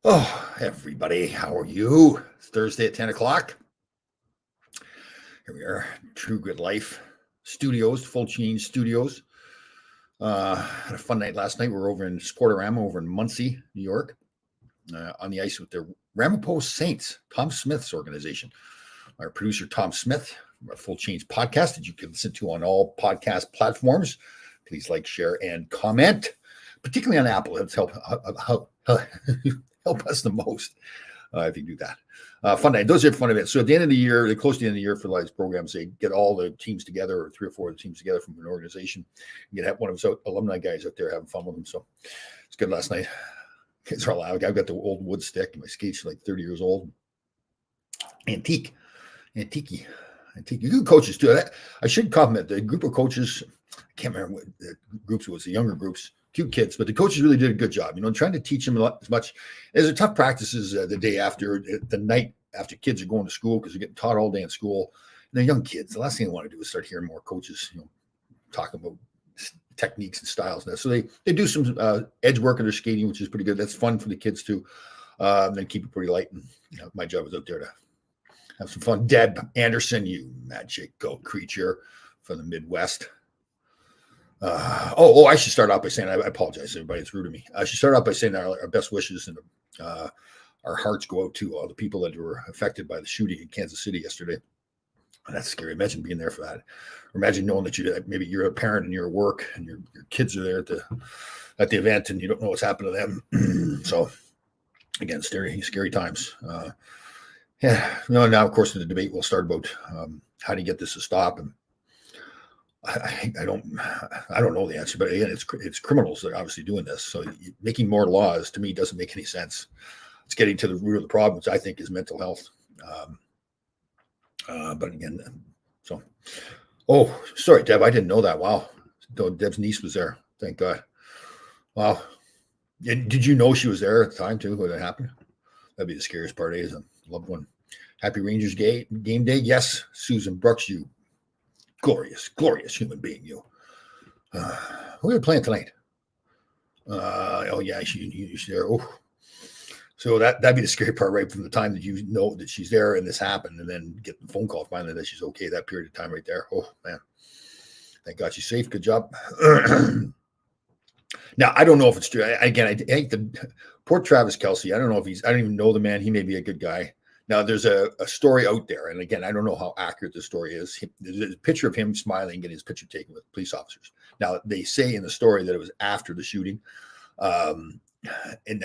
Oh, everybody, how are you? It's Thursday at 10 o'clock. Here we are, True Good Life Studios, Full Change Studios. Had a fun night last night. We were over in Sportorama over in Muncie, New York, on the ice with the Ramapo Saints, Tom Smith's organization. Our producer, Tom Smith, our Full Change podcast that you can listen to on all podcast platforms. Please like, share, and comment, particularly on Apple. It's help us the most if you do that. Fun night. Those are fun events. So at the end of the year, they're close to the end of the year for these programs. They get all the teams together, or 3 or 4 of the teams together from an organization. You get one of them alumni guys out there having fun with them. So it's good last night. Kids are loud. I've got the old wood stick. My skates are like 30 years old. Antique. Good coaches too. I should compliment the group of coaches. I can't remember what the groups was, the younger groups, cute kids, but the coaches really did a good job, trying to teach them as much. There's tough practices the day after, the night after kids are going to school because they're getting taught all day in school. And they're young kids. The last thing they want to do is start hearing more coaches, talking about techniques and styles. And that. So they do some edge work in their skating, which is pretty good. That's fun for the kids too. Then keep it pretty light. And my job is out there to have some fun. Deb Anderson, you magical creature from the Midwest. I should start out by saying, I apologize to everybody that's rude to me. I should start out by saying our best wishes and our hearts go out to all the people that were affected by the shooting in Kansas City yesterday. And that's scary. Imagine being there for that. Or imagine knowing that maybe you're a parent and you're at work and your kids are there at the event and you don't know what's happened to them. So again, scary times. Now of course the debate will start about how do you get this to stop, and I don't know the answer, but again, it's criminals that are obviously doing this. So making more laws to me doesn't make any sense. It's getting to the root of the problem, which I think is mental health. But again, sorry, Deb, I didn't know that. Wow, Deb's niece was there. Thank God. Wow. Did you know she was there at the time too when it happened? That'd be the scariest part. Is a loved one. Happy Rangers game day. Yes, Susan Brooks, you glorious human being. You. Who are we playing tonight? She's there. Oh, so that'd be the scary part, right from the time that you know that she's there and this happened, and then get the phone call finally that she's okay. That period of time right there. Oh man, thank God she's safe. Good job. Now I don't know if it's true. I think the poor Travis Kelce. I don't know if I don't even know the man. He may be a good guy. Now, there's a story out there, and again, I don't know how accurate the story is. There's a picture of him smiling, getting his picture taken with police officers. Now, they say in the story that it was after the shooting, and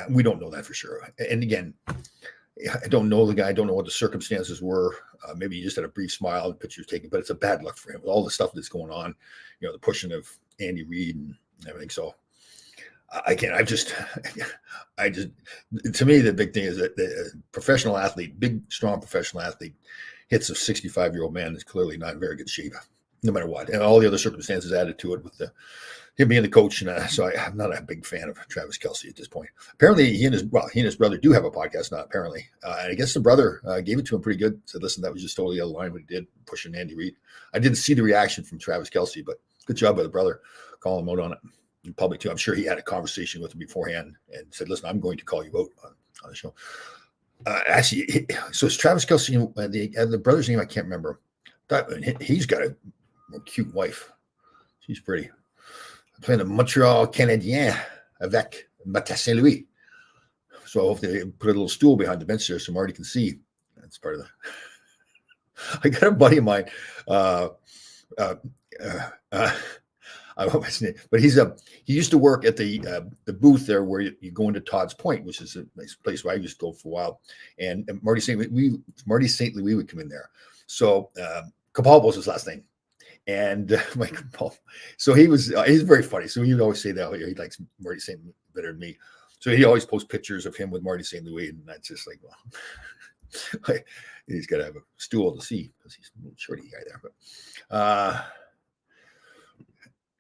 we don't know that for sure. And again, I don't know the guy. I don't know what the circumstances were. Maybe he just had a brief smile, the picture was taken, but it's a bad look for him with all the stuff that's going on, the pushing of Andy Reid and everything. So, to me, the big thing is that the professional athlete, big, strong professional athlete, hits a 65-year-old man that's clearly not in very good shape, no matter what. And all the other circumstances added to it with him being the coach. And so I'm not a big fan of Travis Kelce at this point. Apparently, he and his brother do have a podcast now, apparently. And I guess the brother gave it to him pretty good. Said, listen, that was just totally out of line what he did, pushing Andy Reid. I didn't see the reaction from Travis Kelce, but good job by the brother calling him out on it. Public too. I'm sure he had a conversation with him beforehand and said, listen, I'm going to call you out on the show. So it's Travis Kelce and the brother's name, I can't remember. He's got a cute wife. She's pretty. Playing the Montreal Canadiens avec Martin St. Louis. So I hope they put a little stool behind the bench there so Marty can see. That's part of the. I got a buddy of mine. I don't know his name, but he used to work at the booth there where you go into Todd's Point, which is a nice place where I used to go for a while. And Marty St. Louis would come in there. So Capalbo was his last name, and Mike Capalbo. So he's very funny. So he would always say that he likes Marty St. Louis better than me. So he always posts pictures of him with Marty St. Louis, and that's just like, well, he's got to have a stool to see because he's a little shorty guy there, but.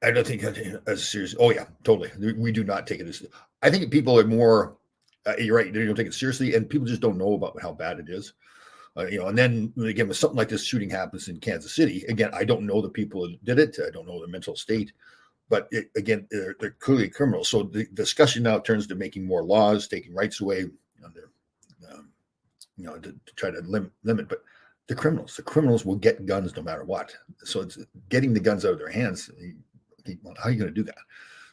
I don't think as serious. Oh yeah, totally. We do not take it as. I think people are more. You're right. They don't take it seriously, and people just don't know about how bad it is. And then again, with something like this shooting happens in Kansas City, again, I don't know the people that did it. I don't know their mental state, but they're clearly criminals. So the discussion now turns to making more laws, taking rights away. to try to limit. But the criminals will get guns no matter what. So it's getting the guns out of their hands. How are you going to do that?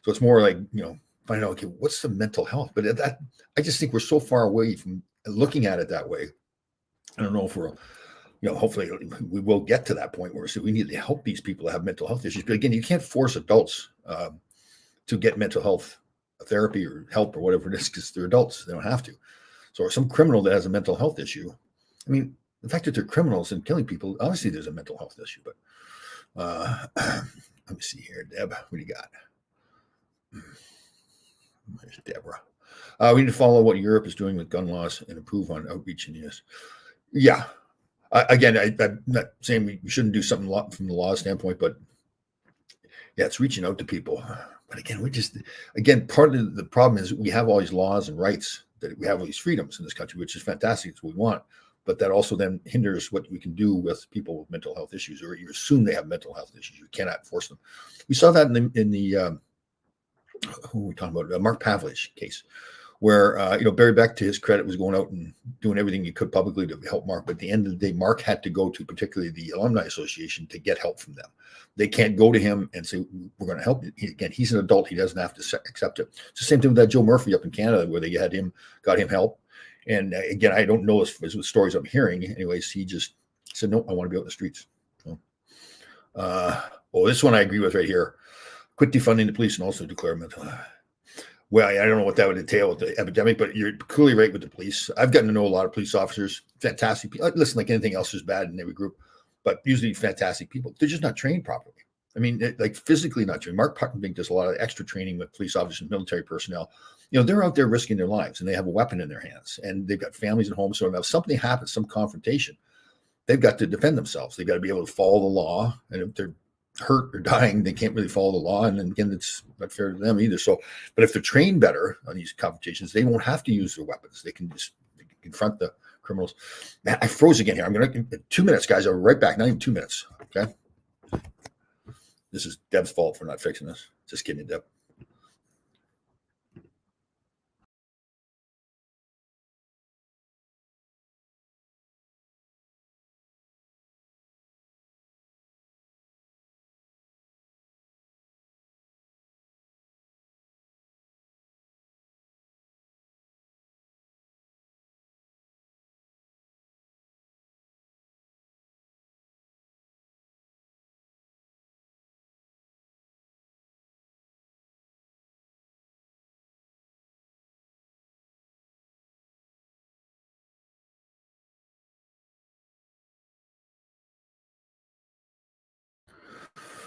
So it's more like, find out, okay, what's the mental health? But I just think we're so far away from looking at it that way. I don't know if we're, hopefully we will get to that point where we need to help these people that have mental health issues. But again, you can't force adults to get mental health therapy or help or whatever it is, because they're adults. They don't have to. So some criminal that has a mental health issue, I mean, the fact that they're criminals and killing people, obviously there's a mental health issue. But let me see here, Deb, what do you got? There's Deborah. We need to follow what Europe is doing with gun laws and improve on outreach in the U.S. Yeah. Again, I'm not saying we shouldn't do something from the law standpoint, but yeah, it's reaching out to people. But again, part of the problem is we have all these laws and rights, that we have all these freedoms in this country, which is fantastic. It's what we want. But that also then hinders what we can do with people with mental health issues, or you assume they have mental health issues. You cannot force them. We saw that in the who are we talking about? Mark Pavlich case, where Barry Beck, to his credit, was going out and doing everything he could publicly to help Mark. But at the end of the day, Mark had to go to particularly the Alumni Association to get help from them. They can't go to him and say, we're going to help you. Again, he's an adult. He doesn't have to accept it. It's the same thing with that Joe Murphy up in Canada, where they got him help. And again, I don't know if it's the stories I'm hearing. Anyways, he just said, no, I want to be out in the streets. So, this one I agree with right here. Quit defunding the police and also declare mental health. Well, I don't know what that would entail with the epidemic, but you're clearly right with the police. I've gotten to know a lot of police officers, fantastic people. Listen, like anything else is bad in every group, but usually fantastic people. They're just not trained properly. I mean, like physically not trained. Mark Puckenbink does a lot of extra training with police officers and military personnel. They're out there risking their lives, and they have a weapon in their hands, and they've got families at home. So if something happens, some confrontation, they've got to defend themselves. They've got to be able to follow the law, and if they're hurt or dying, they can't really follow the law. And then again, it's not fair to them either. So, but if they're trained better on these confrontations, they won't have to use their weapons. They can just confront the criminals. Man, I froze again here. I'm going to 2 minutes, guys. I'll be right back. Not even 2 minutes. Okay. This is Deb's fault for not fixing this. Just kidding, Deb.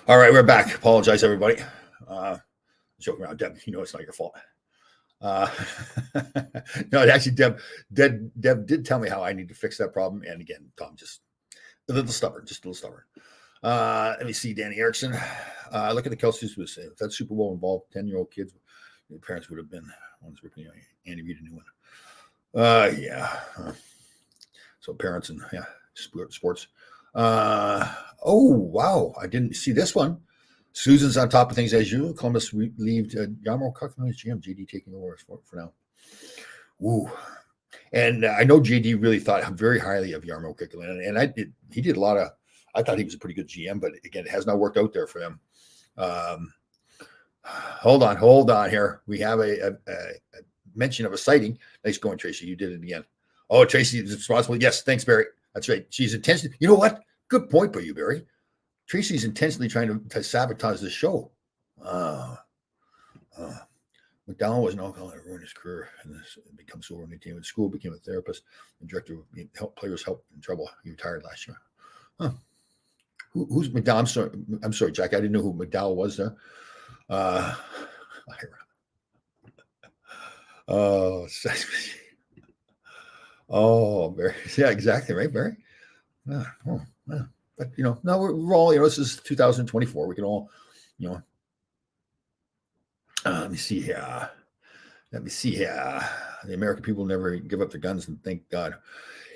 All right, we're back. Apologize, everybody. Joking around, Deb. It's not your fault. No, actually, Deb did tell me how I need to fix that problem. And again, Tom just a little stubborn. Let me see, Danny Erickson. Look at the Kelce's. If that Super Bowl involved 10-year-old kids, the parents would have been ones ripping Andy Reid a new one. Yeah. So parents and sports. Oh, wow. I didn't see this one. Susan's on top of things as usual. Columbus relieved Yarmo Kuckman as GM. JD taking over for now. Ooh. And I know JD really thought very highly of Yarmo Kuckman. And he did a lot of, I thought he was a pretty good GM, but again, it has not worked out there for them. Hold on here. We have a mention of a sighting. Nice going, Tracy. You did it again. Oh, Tracy is responsible. Yes, thanks, Barry. That's right. She's intentionally. You know what? Good point by you, Barry. Tracy's intentionally trying to sabotage the show. McDowell was an alcoholic who ruined his career and this become so oriented with school, became a therapist and director of players help in trouble. He retired last year. Huh. Who's McDowell? I'm sorry, Jack. I didn't know who McDowell was there. Barry. Yeah, exactly right, Barry. But now we're all, this is 2024. We can all, let me see here. The American people never give up their guns, and thank God.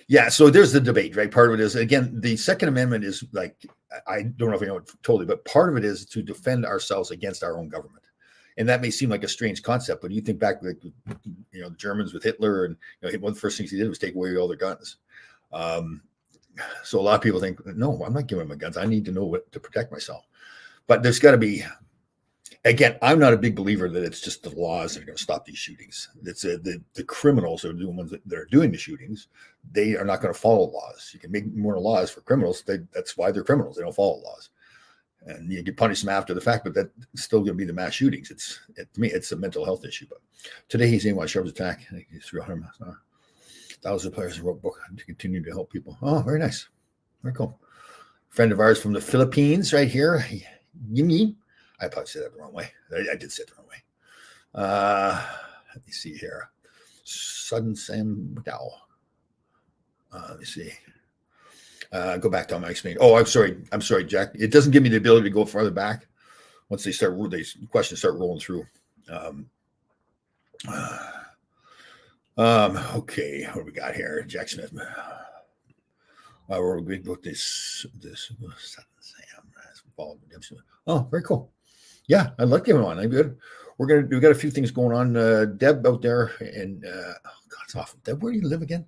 Yeah, so there's the debate, right? Part of it is, again, the Second Amendment is like, I don't know if I know it totally, but part of it is to defend ourselves against our own government. And that may seem like a strange concept, but you think back, like the Germans with Hitler, and one of the first things he did was take away all their guns. So a lot of people think, no, I'm not giving them my guns. I need to know what to protect myself. But there's got to be, again, I'm not a big believer that it's just the laws that are going to stop these shootings. It's the criminals are the ones that are doing the shootings. They are not going to follow laws. You can make more laws for criminals. That's why they're criminals. They don't follow laws. And you can punish them after the fact, but that's still going to be the mass shootings. To me, it's a mental health issue. But today he's saying why Sharp's attack. I think he's 300 thousands of players wrote a book to continue to help people. Oh, very nice. Very cool. Friend of ours from the Philippines right here. Yimi. I probably said that the wrong way. I did say it the wrong way. Let me see here. Sudden Sam McDowell. Let me see. Go back to my explaining. Oh, I'm sorry, Jack. It doesn't give me the ability to go farther back once these questions start rolling through. Okay, what do we got here? Jack Smith. I wrote a great book. This Sam. Oh, very cool. Yeah, I'd like to give him on. I'm good. We got a few things going on. Deb out there, and God, it's awful. Deb, where do you live again?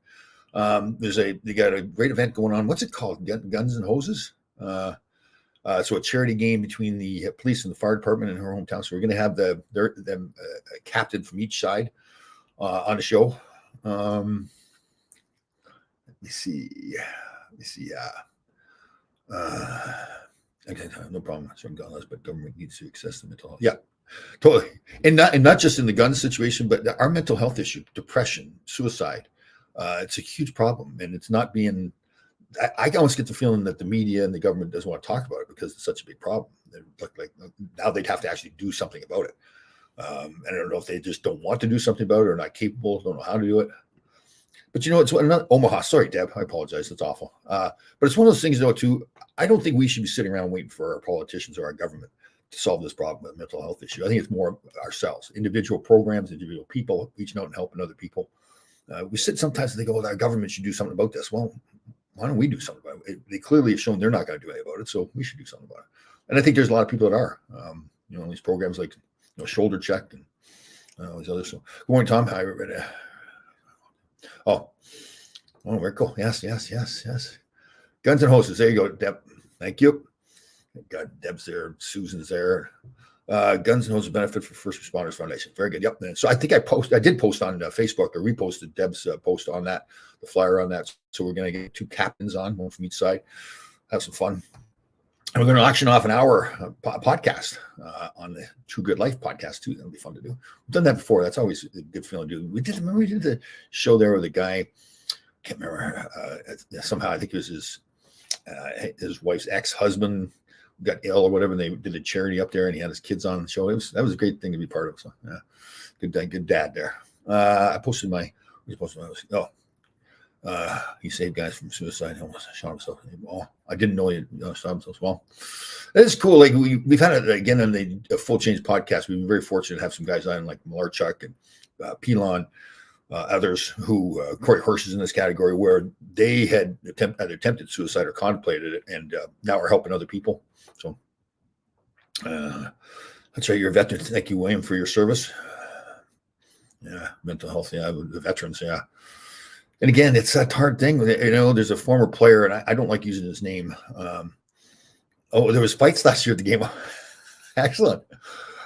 They got a great event going on. What's it called? Guns and Hoses. So a charity game between the police and the fire department in her hometown. So we're going to have them captain from each side on the show. Let me see. Okay, no problem. Certain gun laws, but government needs to access the mental health. Yeah, totally. And not just in the gun situation, but our mental health issue, depression, suicide. It's a huge problem, and it's not being. I almost get the feeling that the media and the government doesn't want to talk about it because it's such a big problem. Like now they'd have to actually do something about it. I don't know if they just don't want to do something about it or not capable, don't know how to do it. But it's another Omaha. Sorry, Deb. I apologize. That's awful. But it's one of those things, though, too. I don't think we should be sitting around waiting for our politicians or our government to solve this problem with mental health issue. I think it's more ourselves, individual programs, individual people reaching out and helping other people. We sit sometimes and they go, well, our government should do something about this. Well, why don't we do something about it? They clearly have shown they're not going to do anything about it, so we should do something about it. And I think there's a lot of people that are. These programs like Shoulder Check and all these others. So, good morning, Tom. Hi, everybody. Oh, very cool. Yes. Guns and Hoses. There you go, Deb. Thank you. Got Deb's there. Susan's there. Guns and Hoses benefit for First Responders Foundation. Very good. Yep. And so I think I did post on Facebook or reposted Deb's post on that, the flyer on that. So we're going to get two captains on, one from each side. Have some fun. And we're going to auction off an hour podcast on the True Good Life podcast too. That'll be fun to do. We've done that before. That's always a good feeling to do. We did the show there with a guy. Can't remember. Somehow I think it was his wife's ex-husband got ill or whatever. And they did a charity up there, and he had his kids on the show. That was a great thing to be part of. So yeah, good dad there. I posted my. He saved guys from suicide. He almost shot himself. Well, I didn't know he shot himself. Well, it's cool. Like we've had it again on the Full Change podcast. We've been very fortunate to have some guys on like Malarchuk and Pilon, others who Corey Hirsch is in this category where they had attempted suicide or contemplated it, and now are helping other people. So that's right. You're a veteran. Thank you, William, for your service. Yeah, mental health. Yeah, the veterans. Yeah. And again, it's that hard thing. There's a former player, and I don't like using his name. There was fights last year at the game. Excellent.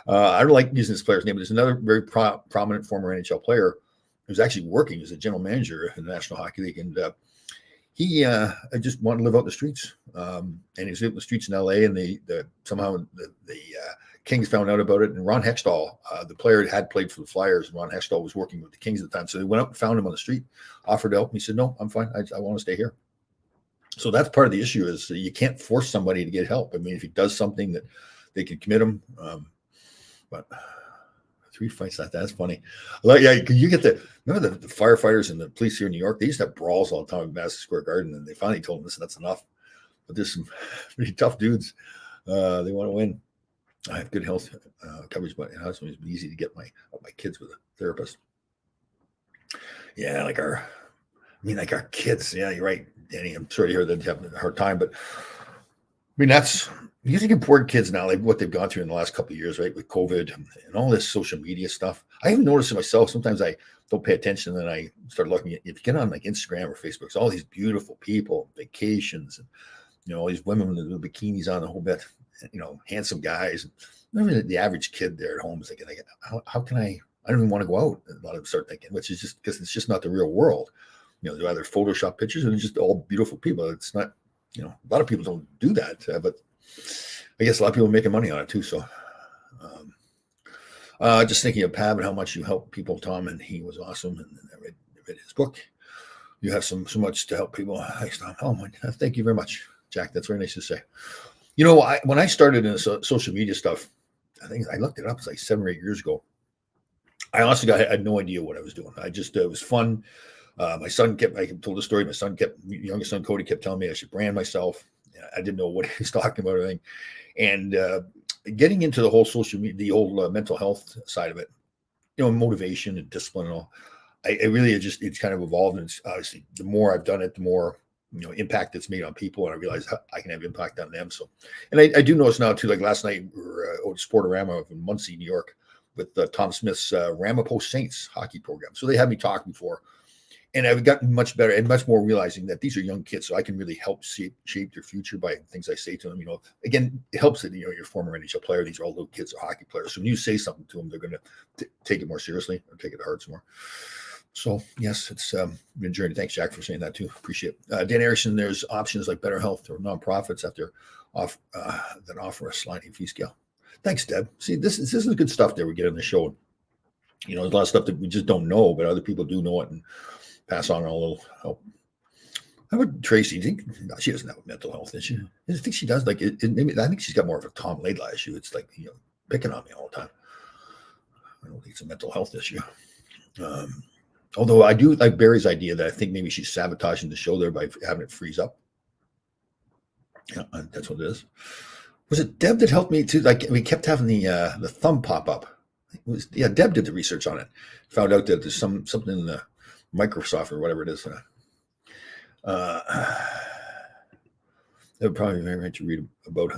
I don't like using this player's name, but there's another very prominent former NHL player who's actually working as a general manager in the National Hockey League. And he just wanted to live out in the streets. And he was out in the streets in LA, and somehow the Kings found out about it. And Ron Hextall, the player, had played for the Flyers, and Ron Hextall was working with the Kings at the time. So they went up and found him on the street, offered help. And he said, no, I'm fine. I want to stay here. So that's part of the issue is you can't force somebody to get help. I mean, if he does something that they can commit him. But 3 fights, that's funny. Yeah, you get remember the firefighters and the police here in New York, they used to have brawls all the time at Madison Square Garden, and they finally told them, listen, that's enough. But there's some pretty tough dudes. They want to win. I have good health coverage, but it's been easy to get my kids with a therapist. Yeah, like our kids. Yeah, you're right, Danny. I'm sorry to hear that you have a hard time, but I mean, you think important kids now, like what they've gone through in the last couple of years, right, with COVID and all this social media stuff. I even noticed it myself. Sometimes I don't pay attention, and then I start looking at, if you get on like Instagram or Facebook, it's all these beautiful people, vacations, and all these women with the bikinis on, the whole bit, handsome guys. Remember the average kid there at home is thinking, like, how can I don't even want to go out. And a lot of them start thinking, which is just because it's just not the real world. They're either Photoshop pictures, and it's just all beautiful people. It's not, a lot of people don't do that, but I guess a lot of people are making money on it too. So, just thinking of Pab and how much you help people, Tom, and he was awesome. And I read his book. You have so much to help people. Thanks, Tom. Oh my, thank you very much, Jack. That's very nice to say. When I started in social media stuff, I think I looked it up. It's like 7 or 8 years ago. I honestly had no idea what I was doing. I just, it was fun. My son I told the story. My youngest son, Cody, kept telling me I should brand myself. I didn't know what he was talking about or anything. And getting into the whole social media, the whole mental health side of it, motivation and discipline and all, I really it's kind of evolved. And it's obviously the more I've done it, the more, impact it's made on people. And I realize I can have impact on them. So, and I do notice now too, like last night we were at Sportorama in Muncie, New York, with Tom Smith's Ramapo Saints hockey program. So they had me talk before. And I've gotten much better and much more realizing that these are young kids, so I can really help shape their future by things I say to them. Again, it helps that you're a former NHL player. These are all little kids, are hockey players. So when you say something to them, they're going to take it more seriously or take it to heart some more. So yes, it's been a journey. Thanks, Jack, for saying that too. Appreciate it. Dan Erickson, there's options like Better Health or nonprofits that offer a sliding fee scale. Thanks, Deb. See, this is good stuff that we get on the show. There's a lot of stuff that we just don't know, but other people do know it and pass on a little help. How about Tracy? Do you think she doesn't have a mental health issue? I think she does. Like, maybe I think she's got more of a Tom Laidlaw issue. It's like, picking on me all the time. I don't think it's a mental health issue. Although I do like Barry's idea that I think maybe she's sabotaging the show there by having it freeze up. Yeah, that's what it is. Was it Deb that helped me too? Like, we kept having the thumb pop up. Deb did the research on it. Found out that there's something in the Microsoft or whatever it is. That would probably be very right to read about.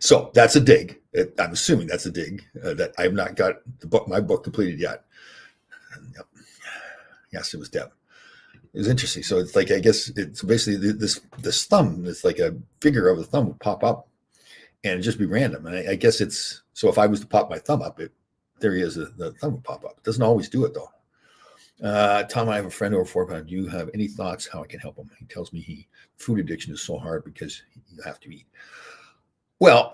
So that's a dig. I'm assuming that's a dig that I have not got my book completed yet. Yep. Yes, it was Deb. It was interesting. So it's like, I guess it's basically this thumb. It's like a figure of a thumb would pop up and it'd just be random. And I guess it's, so if I was to pop my thumb up, there he is, the thumb would pop up. It doesn't always do it though. Tom, I have a friend over 4 pounds. Do you have any thoughts how I can help him? He tells me food addiction is so hard because you have to eat. Well,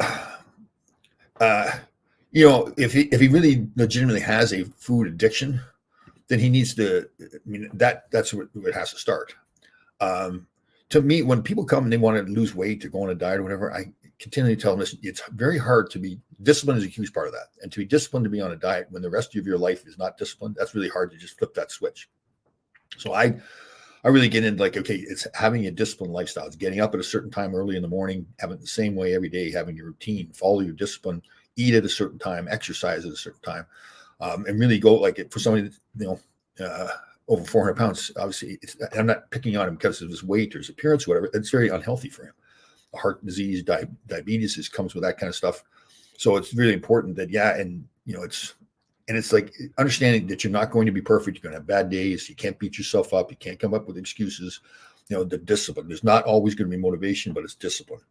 if he really legitimately has a food addiction, then he needs to, that's where it has to start. To me, when people come and they want to lose weight or go on a diet or whatever, I continually tell them this, it's very hard to be disciplined is a huge part of that. And to be disciplined to be on a diet when the rest of your life is not disciplined, that's really hard to just flip that switch. So I really get into like, okay, it's having a disciplined lifestyle. It's getting up at a certain time early in the morning, having it the same way every day, having your routine, follow your discipline, eat at a certain time, exercise at a certain time, and really go like it for somebody that, over 400 pounds. Obviously, I'm not picking on him because of his weight or his appearance, or whatever. It's very unhealthy for him. Heart disease, diabetes comes with that kind of stuff. So it's really important that, it's like understanding that you're not going to be perfect. You're going to have bad days. You can't beat yourself up. You can't come up with excuses. The discipline. There's not always going to be motivation, but it's discipline.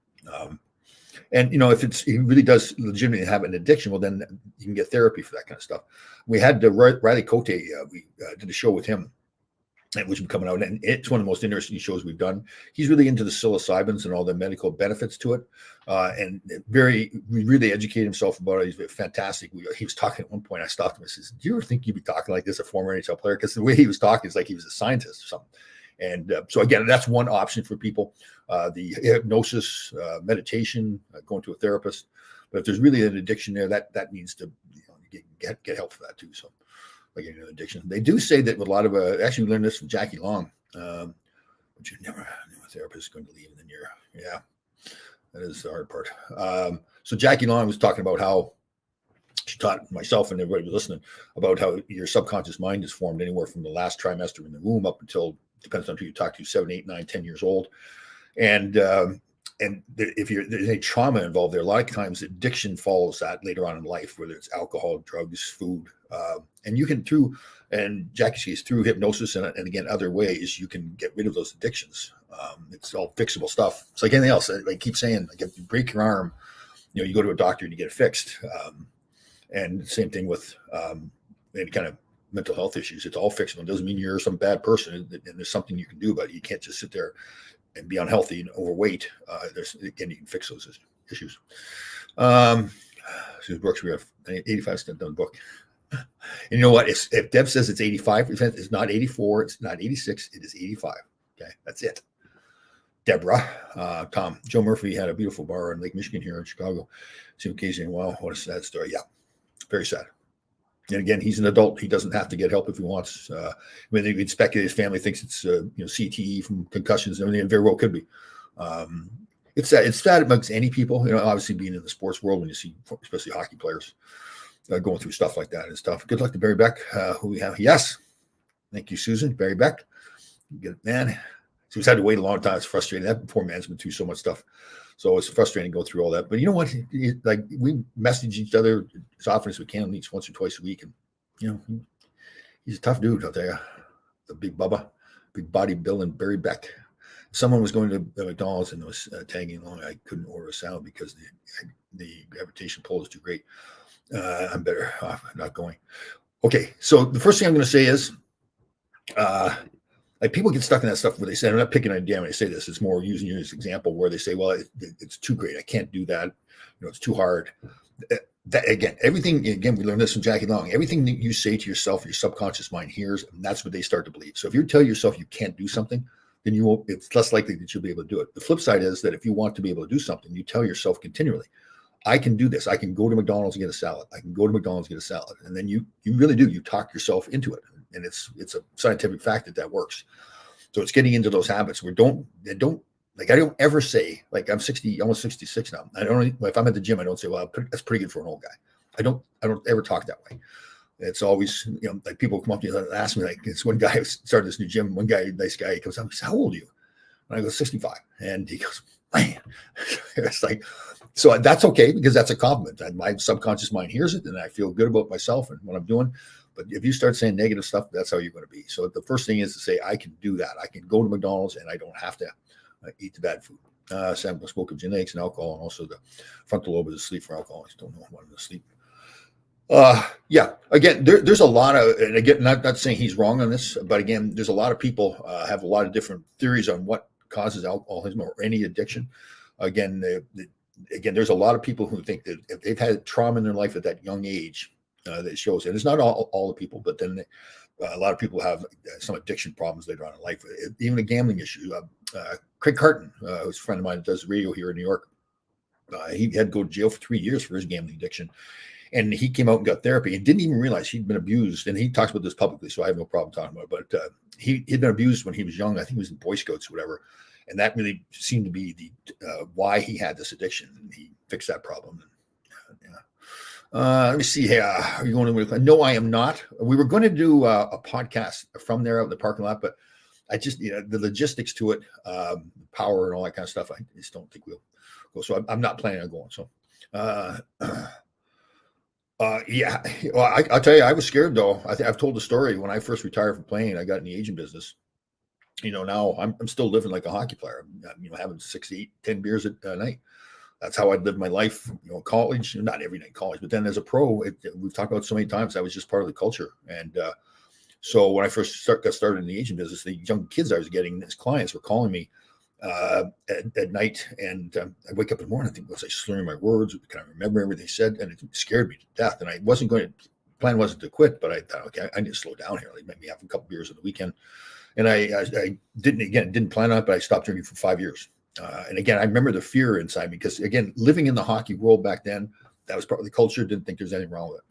If he really does legitimately have an addiction, well, then you can get therapy for that kind of stuff. We had Riley Cote. We did a show with him, which is coming out, and it's one of the most interesting shows we've done. He's really into the psilocybins and all the medical benefits to it, and really educated himself about it. He's fantastic. He was talking at one point. I stopped him and says, "Do you ever think you'd be talking like this, a former NHL player?" Because the way he was talking is like he was a scientist or something. And so again, that's one option for people. The hypnosis, meditation, going to a therapist. But if there's really an addiction there, that needs to get help for that too. So. Like an addiction. They do say that with a lot of, actually we learned this from Jackie Long, but you never knew a therapist is going to leave and then that is the hard part. So Jackie Long was talking about how she taught myself and everybody was listening about how your subconscious mind is formed anywhere from the last trimester in the womb up until, depends on who you talk to, 7, 8, 9, 10 years old. And if there's any trauma involved there, a lot of times addiction follows that later on in life, whether it's alcohol, drugs, food, and you can and Jackie sees through hypnosis and again other ways you can get rid of those addictions. It's all fixable stuff. It's like anything else. I keep saying, like if you break your arm, you go to a doctor and you get it fixed. And same thing with any kind of mental health issues. It's all fixable. It doesn't mean you're some bad person, and there's something you can do about it. You can't just sit there and be unhealthy and overweight. You can fix those issues. Susan Brooks, we have 85% done book. And you know what? If Deb says it's 85%, it's not 84, it's not 86, it is 85. Okay, that's it. Deborah, Tom, Joe Murphy had a beautiful bar in Lake Michigan here in Chicago. See him occasionally. Wow, what a sad story. Yeah, very sad. And again, he's an adult. He doesn't have to get help if he wants. We'd speculate his family thinks it's CTE from concussions and everything. It very well could be. It's sad amongst any people. Obviously being in the sports world when you see, especially hockey players, going through stuff like that is tough. Good luck to Barry Beck, who we have. Yes, thank you, Susan. Barry Beck, good man. So he's had to wait a long time. It's frustrating. That poor man's been through so much stuff. So it's frustrating to go through all that. But you know what? Like we message each other as often as we can, at least once or twice a week. And, he's a tough dude, I'll tell you. The big Bubba, big body Bill and Barry Beck. If someone was going to McDonald's and was tagging along, I couldn't order a salad because the gravitation pull is too great. I'm better off not going. Okay. So the first thing I'm going to say is, like people get stuck in that stuff where they say, I'm not picking on Dan when I say this, it's more using you as an example where they say, well, it's too great. I can't do that. It's too hard. Everything, we learned this from Jackie Long, everything that you say to yourself, your subconscious mind hears, and that's what they start to believe. So if you tell yourself you can't do something, then it's less likely that you'll be able to do it. The flip side is that if you want to be able to do something, you tell yourself continually, I can do this. I can go to McDonald's and get a salad. I can go to McDonald's and get a salad. And then you really do. You talk yourself into it. And it's a scientific fact that works. So it's getting into those habits where I don't ever say, like I'm 60, almost 66 now. If I'm at the gym, I don't say, well, that's pretty good for an old guy. I don't ever talk that way. It's always, like people come up to me and ask me, like it's one guy who started this new gym, one guy, nice guy, he comes up, he says, how old are you? And I go, 65. And he goes, man, it's like, so that's okay because that's a compliment. My subconscious mind hears it and I feel good about myself and what I'm doing. But if you start saying negative stuff, that's how you're going to be. So the first thing is to say, I can do that. I can go to McDonald's and I don't have to eat the bad food. Sam spoke of genetics and alcohol and also the frontal lobe is asleep for alcohol. I just don't know when to sleep. Again, there's a lot of, and again, not saying he's wrong on this, but again, there's a lot of people have a lot of different theories on what causes alcoholism or any addiction. Again, there's a lot of people who think that if they've had trauma in their life at that young age, that shows, and it's not all the people, but then a lot of people have some addiction problems later on in life, even a gambling issue. Craig Carton, who's a friend of mine that does radio here in New York, he had to go to jail for 3 years for his gambling addiction. And he came out and got therapy and didn't even realize he'd been abused. And he talks about this publicly, so I have no problem talking about it. But he'd been abused when he was young. I think he was in Boy Scouts or whatever. And that really seemed to be the why he had this addiction. And he fixed that problem. Let me see here. Are you going to? No, I am not. We were going to do a podcast from there out in the parking lot, but I just, the logistics to it, power and all that kind of stuff, I just don't think we'll go. So I'm not planning on going. So, well, I'll tell you, I was scared though. I've told the story when I first retired from playing, I got in the agent business. Now I'm still living like a hockey player. I'm having 6, 8, 10 beers a night. That's how I'd lived my life, college, not every night college, but then as a pro, we've talked about it so many times, I was just part of the culture. And so when I first got started in the agent business, the young kids I was getting as clients were calling me at night. And I wake up in the morning, I think, was I slurring my words? Can I remember everything they said? And it scared me to death. And I wasn't plan wasn't to quit, but I thought, okay, I need to slow down here. Like maybe have a couple beers on the weekend. And I didn't plan on it, but I stopped drinking for 5 years. And again, I remember the fear inside me because, again, living in the hockey world back then, that was part of the culture. Didn't think there's anything wrong with it.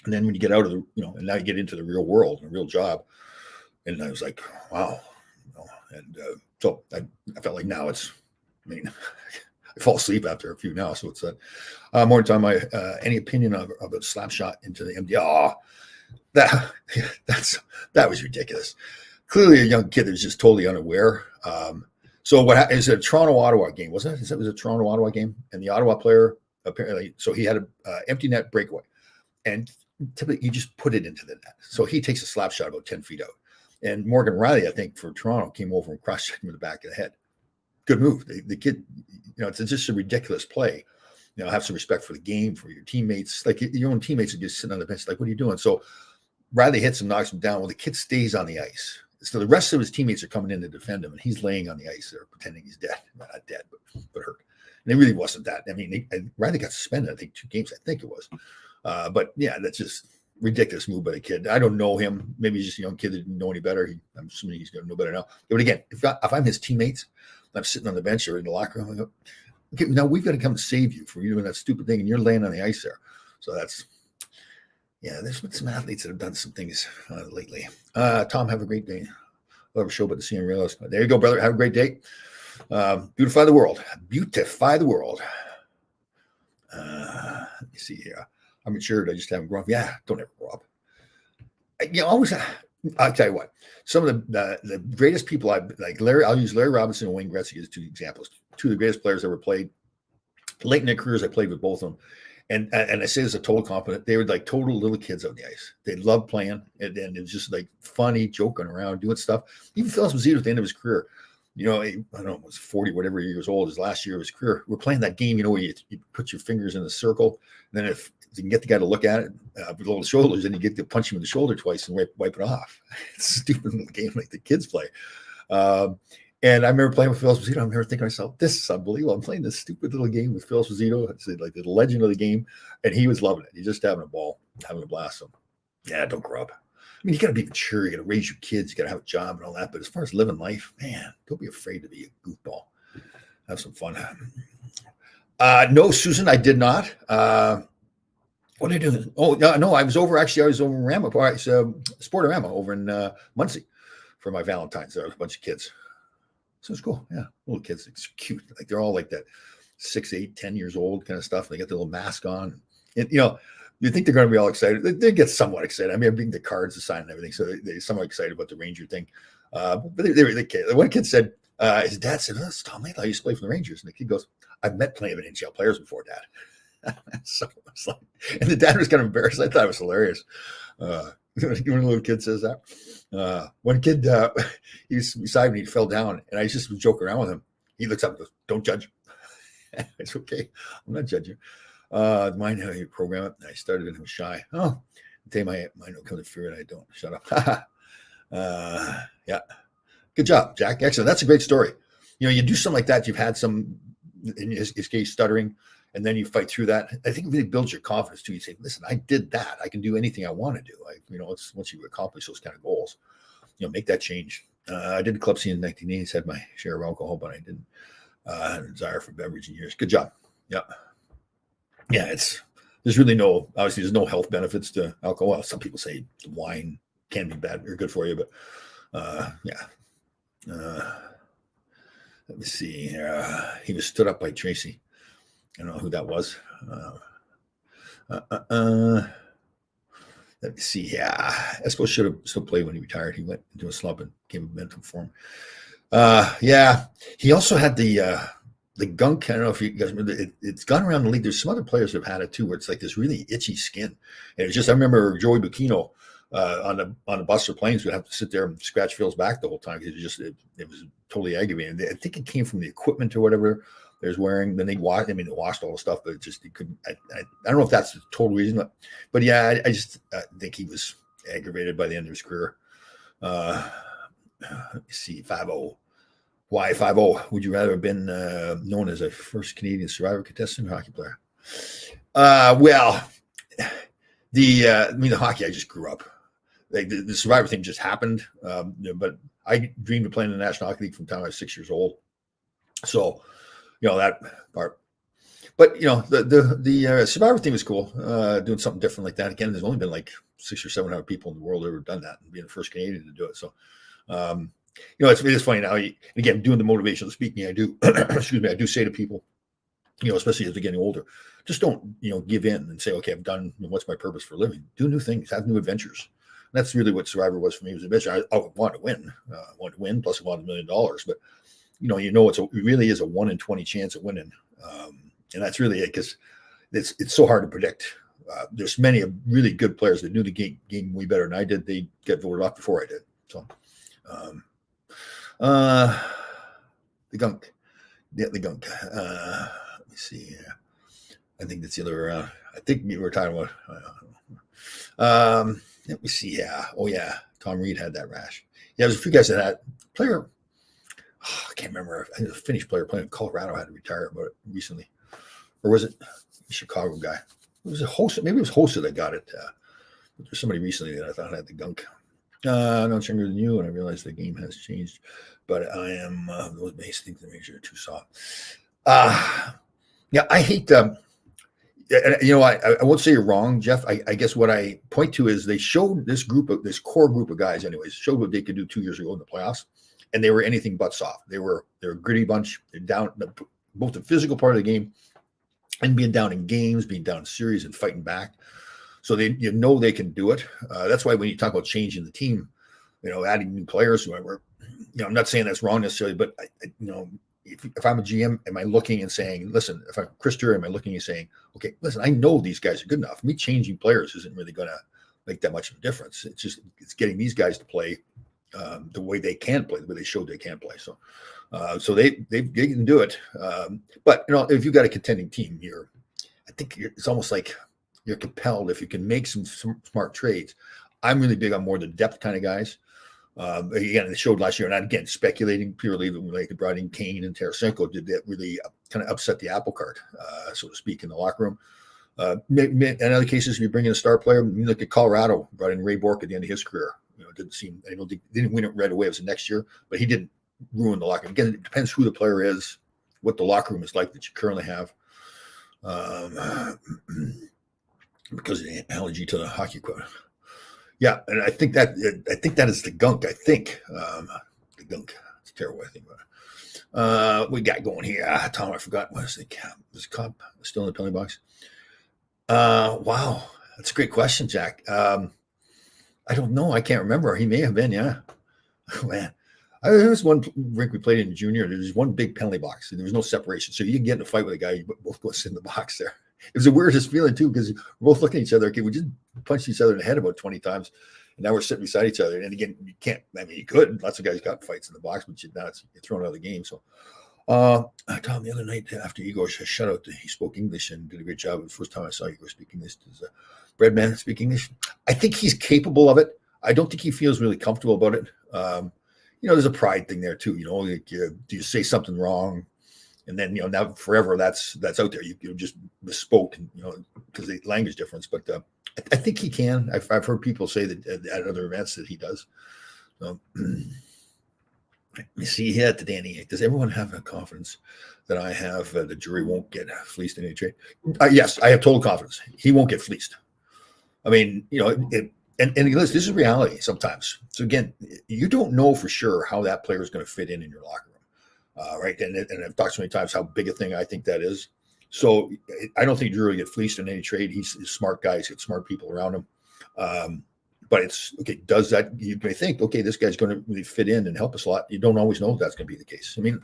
And then when you get out of the, and now you get into the real world and a real job, and I was like, wow. And so I felt like now it's, I fall asleep after a few now. So it's more time. Any opinion of a slap shot into the MD? Oh, that was ridiculous. Clearly a young kid that was just totally unaware. So what is a Toronto Ottawa game? Wasn't it? It was a Toronto Ottawa game, and the Ottawa player apparently, so he had a empty net breakaway, and typically you just put it into the net. So he takes a slap shot about 10 feet out, and Morgan Riley, I think for Toronto, came over and cross-checked him in the back of the head. Good move. The kid, it's just a ridiculous play. Have some respect for the game, for your teammates. Like your own teammates are just sitting on the bench, like, what are you doing? So Riley hits him, knocks him down. Well, the kid stays on the ice. So the rest of his teammates are coming in to defend him, and he's laying on the ice there, pretending he's dead. Well, not dead, but hurt. And it really wasn't that. I mean, Riley got suspended, I think, 2 games, I think it was. But yeah, that's just ridiculous move by the kid. I don't know him. Maybe he's just a young kid that didn't know any better. I'm assuming he's going to know better now. But again, if I'm his teammates, I'm sitting on the bench or in the locker room, I go, okay, now we've got to come save you for you doing that stupid thing, and you're laying on the ice there. So that's, there's been some athletes that have done some things lately. Tom, have a great day. I'll have a show about the Seeing Realists. There you go, brother. Have a great day. Beautify the world. Beautify the world. Let me see here. I'm matured. I just haven't grown up. Yeah, don't ever grow up. Always. I'll tell you what. Some of the greatest people I like, I'll use Larry Robinson and Wayne Gretzky as 2 examples. 2 of the greatest players ever played. Late in their careers, I played with both of them. And I say this as a total compliment. They were like total little kids on the ice. They loved playing, and it was just like funny, joking around, doing stuff. Even Phil Esposito at the end of his career, I don't know, it was 40, whatever years old, his last year of his career. We're playing that game, where you put your fingers in a circle, and then if you can get the guy to look at it below the shoulders, then you get to punch him in the shoulder twice and wipe it off. It's a stupid little game like the kids play. And I remember playing with Phil Esposito. I remember thinking to myself, this is unbelievable. I'm playing this stupid little game with Phil Esposito. It's like the legend of the game. And he was loving it. He's just having a ball, having a blast. So, yeah, don't grow up. I mean, you got to be mature. You got to raise your kids. You got to have a job and all that. But as far as living life, man, don't be afraid to be a goofball. Have some fun. No, Susan, I did not. What did I do? Oh, no, I was over in Rama. All right, so Sportorama over in Muncie for my Valentine's. There was a bunch of kids. So it's cool. Yeah. Little kids. It's cute. Like they're all like that 6, 8, 10 years old kind of stuff. They got their little mask on. And, you think they're going to be all excited. They get somewhat excited. I mean, I'm bringing the cards to sign and everything. So they're somewhat excited about the Ranger thing. But they were the kid. One kid said, his dad said, that's Tom Laidlaw. I used to play for the Rangers. And the kid goes, I've met plenty of NHL players before, Dad. So I was like, and the dad was kind of embarrassed. I thought it was hilarious. When a little kid says that. One kid, he was beside me, he fell down, and I just was joking around with him. He looks up and goes, don't judge. It's okay. I'm not judging. Mind how you program it. I started and I was shy. Oh, I my no come to fear and I don't. Shut up. Yeah. Good job, Jack. Excellent. That's a great story. You do something like that. You've had some, in his case, stuttering, and then you fight through that. I think it really builds your confidence too. You say, listen, I did that. I can do anything I want to do. It's once you accomplish those kind of goals, make that change. I did the club scene in the 1980s, had my share of alcohol, but I didn't have a desire for beverage in years. Good job. Yeah. Yeah. There's really there's no health benefits to alcohol. Some people say wine can be bad or good for you, but yeah. Let me see here. He was stood up by Tracy. I don't know who that was. Let me see. Yeah, Espo should have still played when he retired. He went into a slump and came in mental form. Yeah, he also had the gunk. I don't know if you guys remember. It's gone around the league. There's some other players who have had it too, where it's like this really itchy skin. And it's just, I remember Joey Bucchino on the bus or planes would have to sit there and scratch Phil's back the whole time because it was totally aggravating. I think it came from the equipment or whatever they was wearing. Then they washed. They washed all the stuff, but it couldn't. I don't know if that's the total reason, but yeah, I just think he was aggravated by the end of his career. Let me see, 5-0. Why 5-0? Would you rather have been known as a first Canadian Survivor contestant or hockey player? Well, the hockey, I just grew up. Like the Survivor thing just happened, but I dreamed of playing in the National Hockey League from the time I was 6 years old. So, that part. But the Survivor thing was cool. Doing something different like that. Again, there's only been like 600 or 700 people in the world who ever done that, and being the first Canadian to do it. So, it's funny now. Again, doing the motivational speaking, I do. Excuse me. I do say to people, especially as they're getting older, just don't give in and say, okay, I've done. What's my purpose for living? Do new things. Have new adventures. That's really what Survivor was for me. It was an adventure. I wanted to win. Plus I wanted $1 million. But it really is a 1 in 20 chance of winning. And that's really it, because it's so hard to predict. There's many really good players that knew the game way better than I did. They get voted off before I did. So, the gunk. Yeah, the gunk. Let me see. I think that's the other way around. I think we were talking about. Let me see. Yeah. Oh, yeah. Tom Reed had that rash. Yeah, there's a few guys that had player. Oh, I can't remember. I think a Finnish player playing in Colorado had to retire about it recently, or was it a Chicago guy? It was a host. Maybe it was Hossa that got it. There's somebody recently that I thought had the gunk. I'm not younger than you, and I realize the game has changed, but I am those base think the major are too soft. Yeah, I hate I won't say you're wrong, Jeff. I guess what I point to is they showed this core group of guys, anyways, showed what they could do 2 years ago in the playoffs, and they were anything but soft. They're a gritty bunch. They're down both the physical part of the game and being down in games, being down in series, and fighting back. So they can do it. That's why when you talk about changing the team, adding new players, whoever, I'm not saying that's wrong necessarily, but if I'm a GM, am I looking and saying, listen, if I'm Chris Drury, am I looking and saying, okay, listen, I know these guys are good enough. Me changing players isn't really going to make that much of a difference. It's getting these guys to play the way they can play, the way they showed they can play. So they can do it. But if you've got a contending team, it's almost like you're compelled if you can make some smart trades. I'm really big on more the depth kind of guys. Again, it showed last year, and again, speculating purely when they brought in Kane and Tarasenko, did that really kind of upset the apple cart, so to speak, in the locker room. In other cases, if you bring in a star player, you look at Colorado, brought in Ray Bourque at the end of his career. They didn't win it right away. It was the next year, but he didn't ruin the locker room. Again, it depends who the player is, what the locker room is like that you currently have. Because of the allergy to the hockey equipment. Yeah, and I think that is the gunk. I think the gunk. It's terrible. I think about it. We got going here. Tom, I forgot. What is the cap? Was the Cobb still in the penalty box? Wow, that's a great question, Jack. I don't know. I can't remember. He may have been. Yeah, man. There was one rink we played in junior. There was one big penalty box, and there was no separation, so you can get in a fight with a guy. You both go sit in the box there. It was the weirdest feeling too, because we're both looking at each other. Okay, we just punched each other in the head about 20 times, and now we're sitting beside each other. And again, you can't. I mean, you could. Lots of guys got fights in the box, but you're thrown out of the game. So, I told him the other night after Igor shut out, he spoke English and did a great job. The first time I saw Igor speak English, does Breadman speak English? I think he's capable of it. I don't think he feels really comfortable about it. There's a pride thing there too. Like, do you say something wrong? And then, now forever that's out there. You just misspoke, because the language difference. But I think he can. I've heard people say that at other events that he does. So, let me see here to Danny. Does everyone have a confidence that I have the jury won't get fleeced in any trade? Yes, I have total confidence. He won't get fleeced. I mean, and this is reality sometimes. So again, you don't know for sure how that player is going to fit in your locker room. Right. And I've talked so many times how big a thing I think that is. So I don't think Drew will get fleeced in any trade. He's a smart guy. He's got smart people around him. But it's okay. Does that, you may think, okay, this guy's going to really fit in and help us a lot. You don't always know if that's going to be the case. I mean,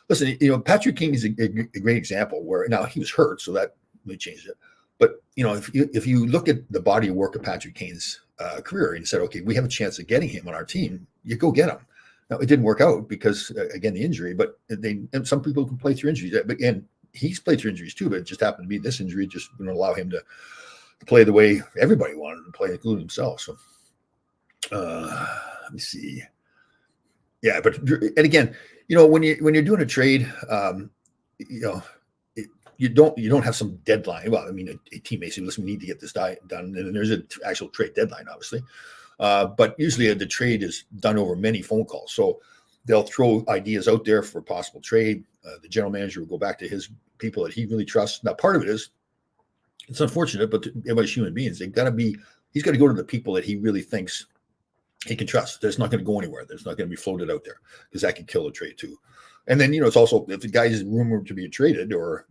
listen, Patrick King is a great example where now he was hurt, so that may change it. But, if you look at the body of work of Patrick Kane's career and you said, okay, we have a chance of getting him on our team, you go get him. Now, it didn't work out because, again, the injury, but and some people can play through injuries. And he's played through injuries too, but it just happened to be this injury just going to allow him to play the way everybody wanted him to play, including himself. So let me see. Yeah, but and again, when you're doing a trade, you don't have some deadline. Well, I mean, a team may say, listen, we need to get this done, and then there's an actual trade deadline, obviously. But usually the trade is done over many phone calls. So they'll throw ideas out there for a possible trade. The general manager will go back to his people that he really trusts. Now, part of it is, it's unfortunate, but everybody's human beings. He's got to go to the people that he really thinks he can trust. That's not going to go anywhere. That's not going to be floated out there, because that can kill the trade too. And then, it's also, if the guy is rumored to be traded, or,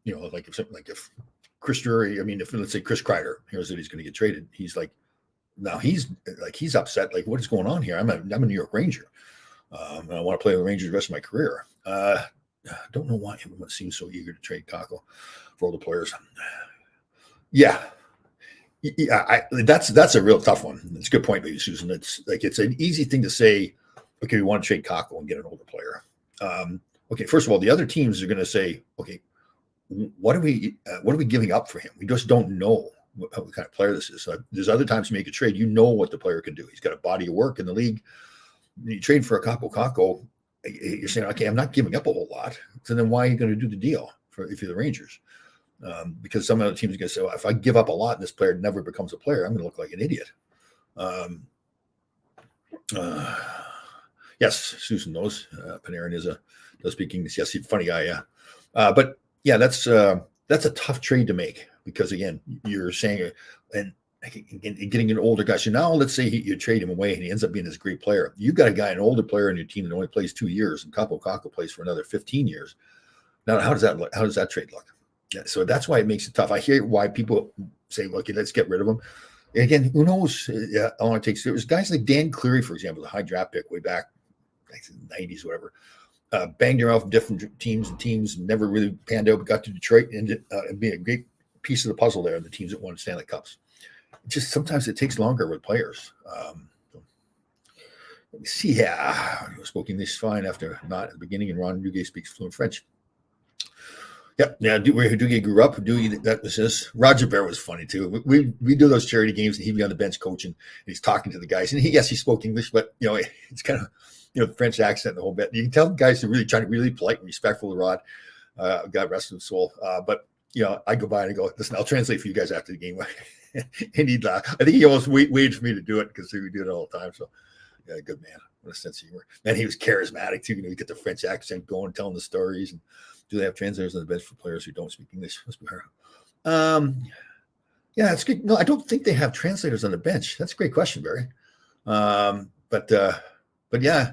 if Chris Drury, I mean, if let's say Chris Kreider hears that he's going to get traded, he's like, now he's upset. Like, what is going on here? I'm a New York Ranger. And I want to play with the Rangers the rest of my career. Don't know why everyone seems so eager to trade Kako for older players. Yeah. Yeah, that's a real tough one. It's a good point by you, Susan. It's an easy thing to say, okay, we want to trade Kako and get an older player. Okay, first of all, the other teams are going to say, okay, what are we giving up for him? We just don't know what kind of player this is. So there's other times you make a trade, you know what the player can do. He's got a body of work in the league. You trade for a Kako, you're saying, okay, I'm not giving up a whole lot. So then why are you going to do the deal if you're the Rangers? Because some other teams are going to say, well, if I give up a lot and this player never becomes a player, I'm going to look like an idiot. Yes, Susan knows. Panarin does speak English. Yes, he's a funny guy. Yeah, but yeah, that's a tough trade to make because again, you're saying and getting an older guy. So now let's say you trade him away and he ends up being this great player. You've got a guy, an older player in your team that only plays 2 years, and Kako plays for another 15 years. Now, how does that look? How does that trade look? Yeah, so that's why it makes it tough. I hear why people say, okay, let's get rid of him. And again, who knows how long it takes. There was guys like Dan Cleary, for example, the high draft pick way back, like the 90s, whatever, banged around from different teams, never really panned out, but got to Detroit and being a great piece of the puzzle there, the teams that won Stanley Cups. Just sometimes it takes longer with players. Let me see. Yeah, I spoke English fine after not at the beginning, and Ron Duguay speaks fluent French. Yep. Yeah. Where Duguay grew up, that was his. Roger Bear was funny too. We do those charity games, and he'd be on the bench coaching. And he's talking to the guys, and he spoke English, but it's kind of the French accent the whole bit. You can tell guys are really trying to be really polite and respectful to Rod. God rest his soul. But I go by and I go, listen, I'll translate for you guys after the game, and he'd laugh. I think he almost waited for me to do it because we do it all the time. So yeah, good man. What a sense of humor. And he was charismatic too. You get the French accent going, telling the stories. And do they have translators on the bench for players who don't speak English? Must be hard. Yeah, it's good. No, I don't think they have translators on the bench. That's a great question, Barry. But yeah,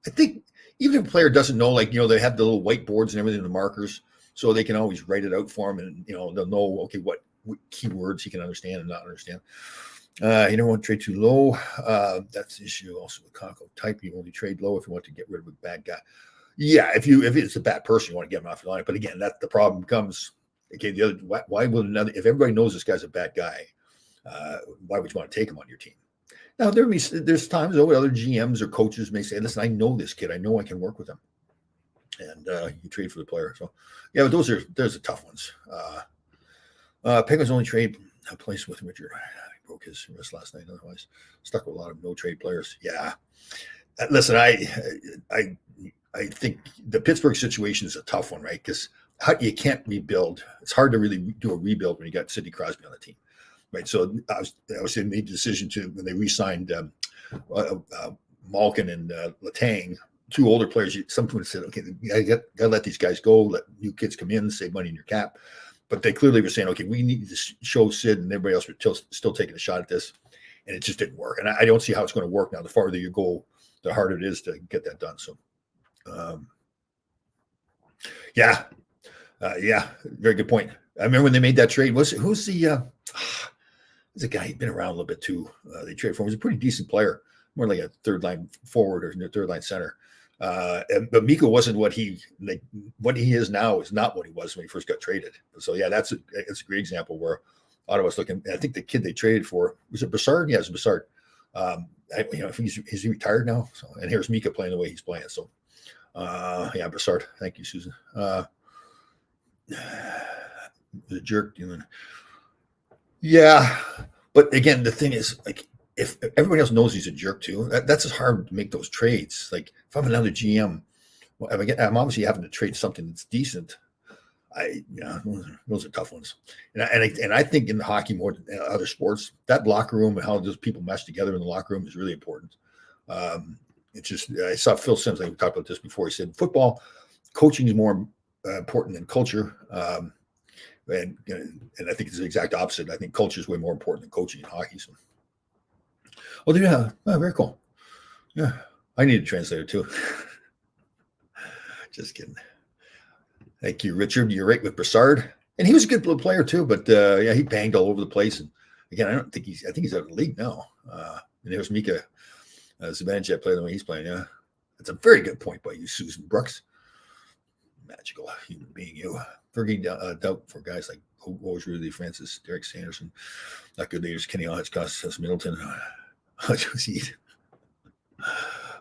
I think even if a player doesn't know, they have the little whiteboards and everything, the markers, so they can always write it out for him, and they'll know what keywords he can understand and not understand. You don't want to trade too low. That's the issue also with Kako type. You only trade low if you want to get rid of a bad guy. Yeah, if it's a bad person, you want to get him off your line. But again, that the problem becomes, okay, the other, why would another, if everybody knows this guy's a bad guy, why would you want to take him on your team? Now, there's times though other GMs or coaches may say, listen, I know this kid. I know I can work with him. And you trade for the player. So yeah, but there's the tough ones. Penguins only trade a place with Richard. He broke his wrist last night. Otherwise, stuck with a lot of no trade players. Yeah. Listen, I think the Pittsburgh situation is a tough one, right? Because you can't rebuild. It's hard to really do a rebuild when you got Sidney Crosby on the team, right? So I made the decision when they re-signed Malkin and Letang, two older players. Someone said, okay, you got to let these guys go, let new kids come in, save money in your cap. But they clearly were saying, okay, we need to show Sid and everybody else were still taking a shot at this, and it just didn't work. And I don't see how it's going to work now. The farther you go, the harder it is to get that done. So. Yeah, very good point. I remember when they made that trade. Who's the guy? He'd been around a little bit too. They traded for him. He was a pretty decent player, more like a third line forward or third line center. But Mikko wasn't what he is now. Is not what he was when he first got traded. So yeah, it's a great example where Ottawa's looking. I think the kid they traded for, was it Brassard? Yeah, it's Brassard. He's retired now. So, and here's Mikko playing the way he's playing. So. Yeah, Brassard. Thank you, Susan. The jerk. Yeah, but again, the thing is, if everybody else knows he's a jerk too, that's hard to make those trades. Like, if I'm another GM, I'm obviously having to trade something that's decent. Those are tough ones. And I think in hockey more than other sports, that locker room and how those people mesh together in the locker room is really important. It's just, I saw Phil Simms, we talked about this before. He said, football coaching is more important than culture. And I think it's the exact opposite. I think culture is way more important than coaching in hockey. So, very cool. Yeah, I need a translator too. Just kidding. Thank you, Richard. You're right with Brassard. And he was a good player too, but he banged all over the place. And again, I think he's out of the league now. And there's Mika Zibanejad playing the way he's playing. Yeah, that's a very good point by you, Susan Brooks. magical human being, you. Fergie doubt for guys like Roger, Lee Francis, Derek Sanderson, not good leaders, Kenny Hodgkiss, Middleton.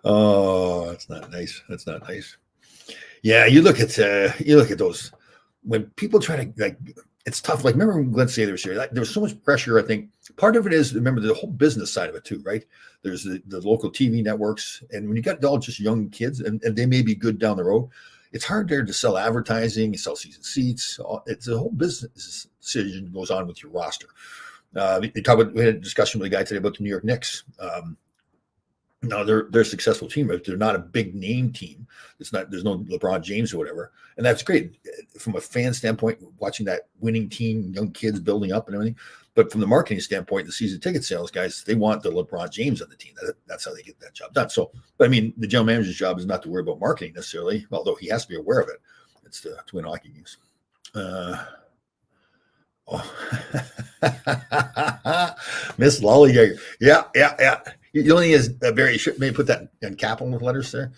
Oh, that's not nice. That's not nice. Yeah, you look at those when people try to like. It's tough. Like remember when Glenn Sather was here? There was so much pressure. I think part of it is remember the whole business side of it too, right? There's the local TV networks, and when you got all just young kids, and they may be good down the road, it's hard there to sell advertising, sell season seats. It's a whole business decision goes on with your roster. We had a discussion with a guy today about the New York Knicks. Now they're a successful team, but they're not a big name team. There's no LeBron James or whatever, and that's great from a fan standpoint. Watching that winning team, young kids building up and everything, but from the marketing standpoint, the season ticket sales guys, they want the LeBron James on the team. That's how they get that job done. So, but I mean, the general manager's job is not to worry about marketing necessarily, although he has to be aware of it. It's to win hockey games. Miss Lollygagger. Yeah. The only thing is Barry should maybe put that in capital letters there.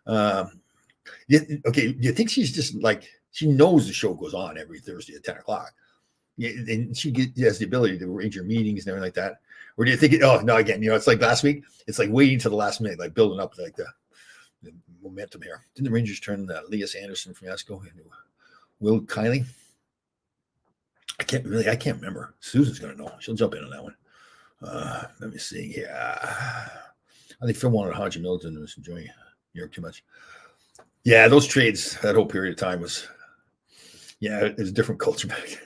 Okay, do you think she's just like she knows the show goes on every Thursday at 10 o'clock? Yeah, and she has the ability to arrange your meetings and everything like that. Or do you think oh no, again, it's like last week, it's like waiting to the last minute, like building up like the momentum here. Didn't the Rangers turn Elias Anderson from Esco into Will Kiley? I can't remember. Susan's gonna know. She'll jump in on that one. Let me see. Yeah, I think Phil wanted Hodge Middleton was enjoying New York too much. Yeah, those trades, that whole period of time was, it was a different culture back.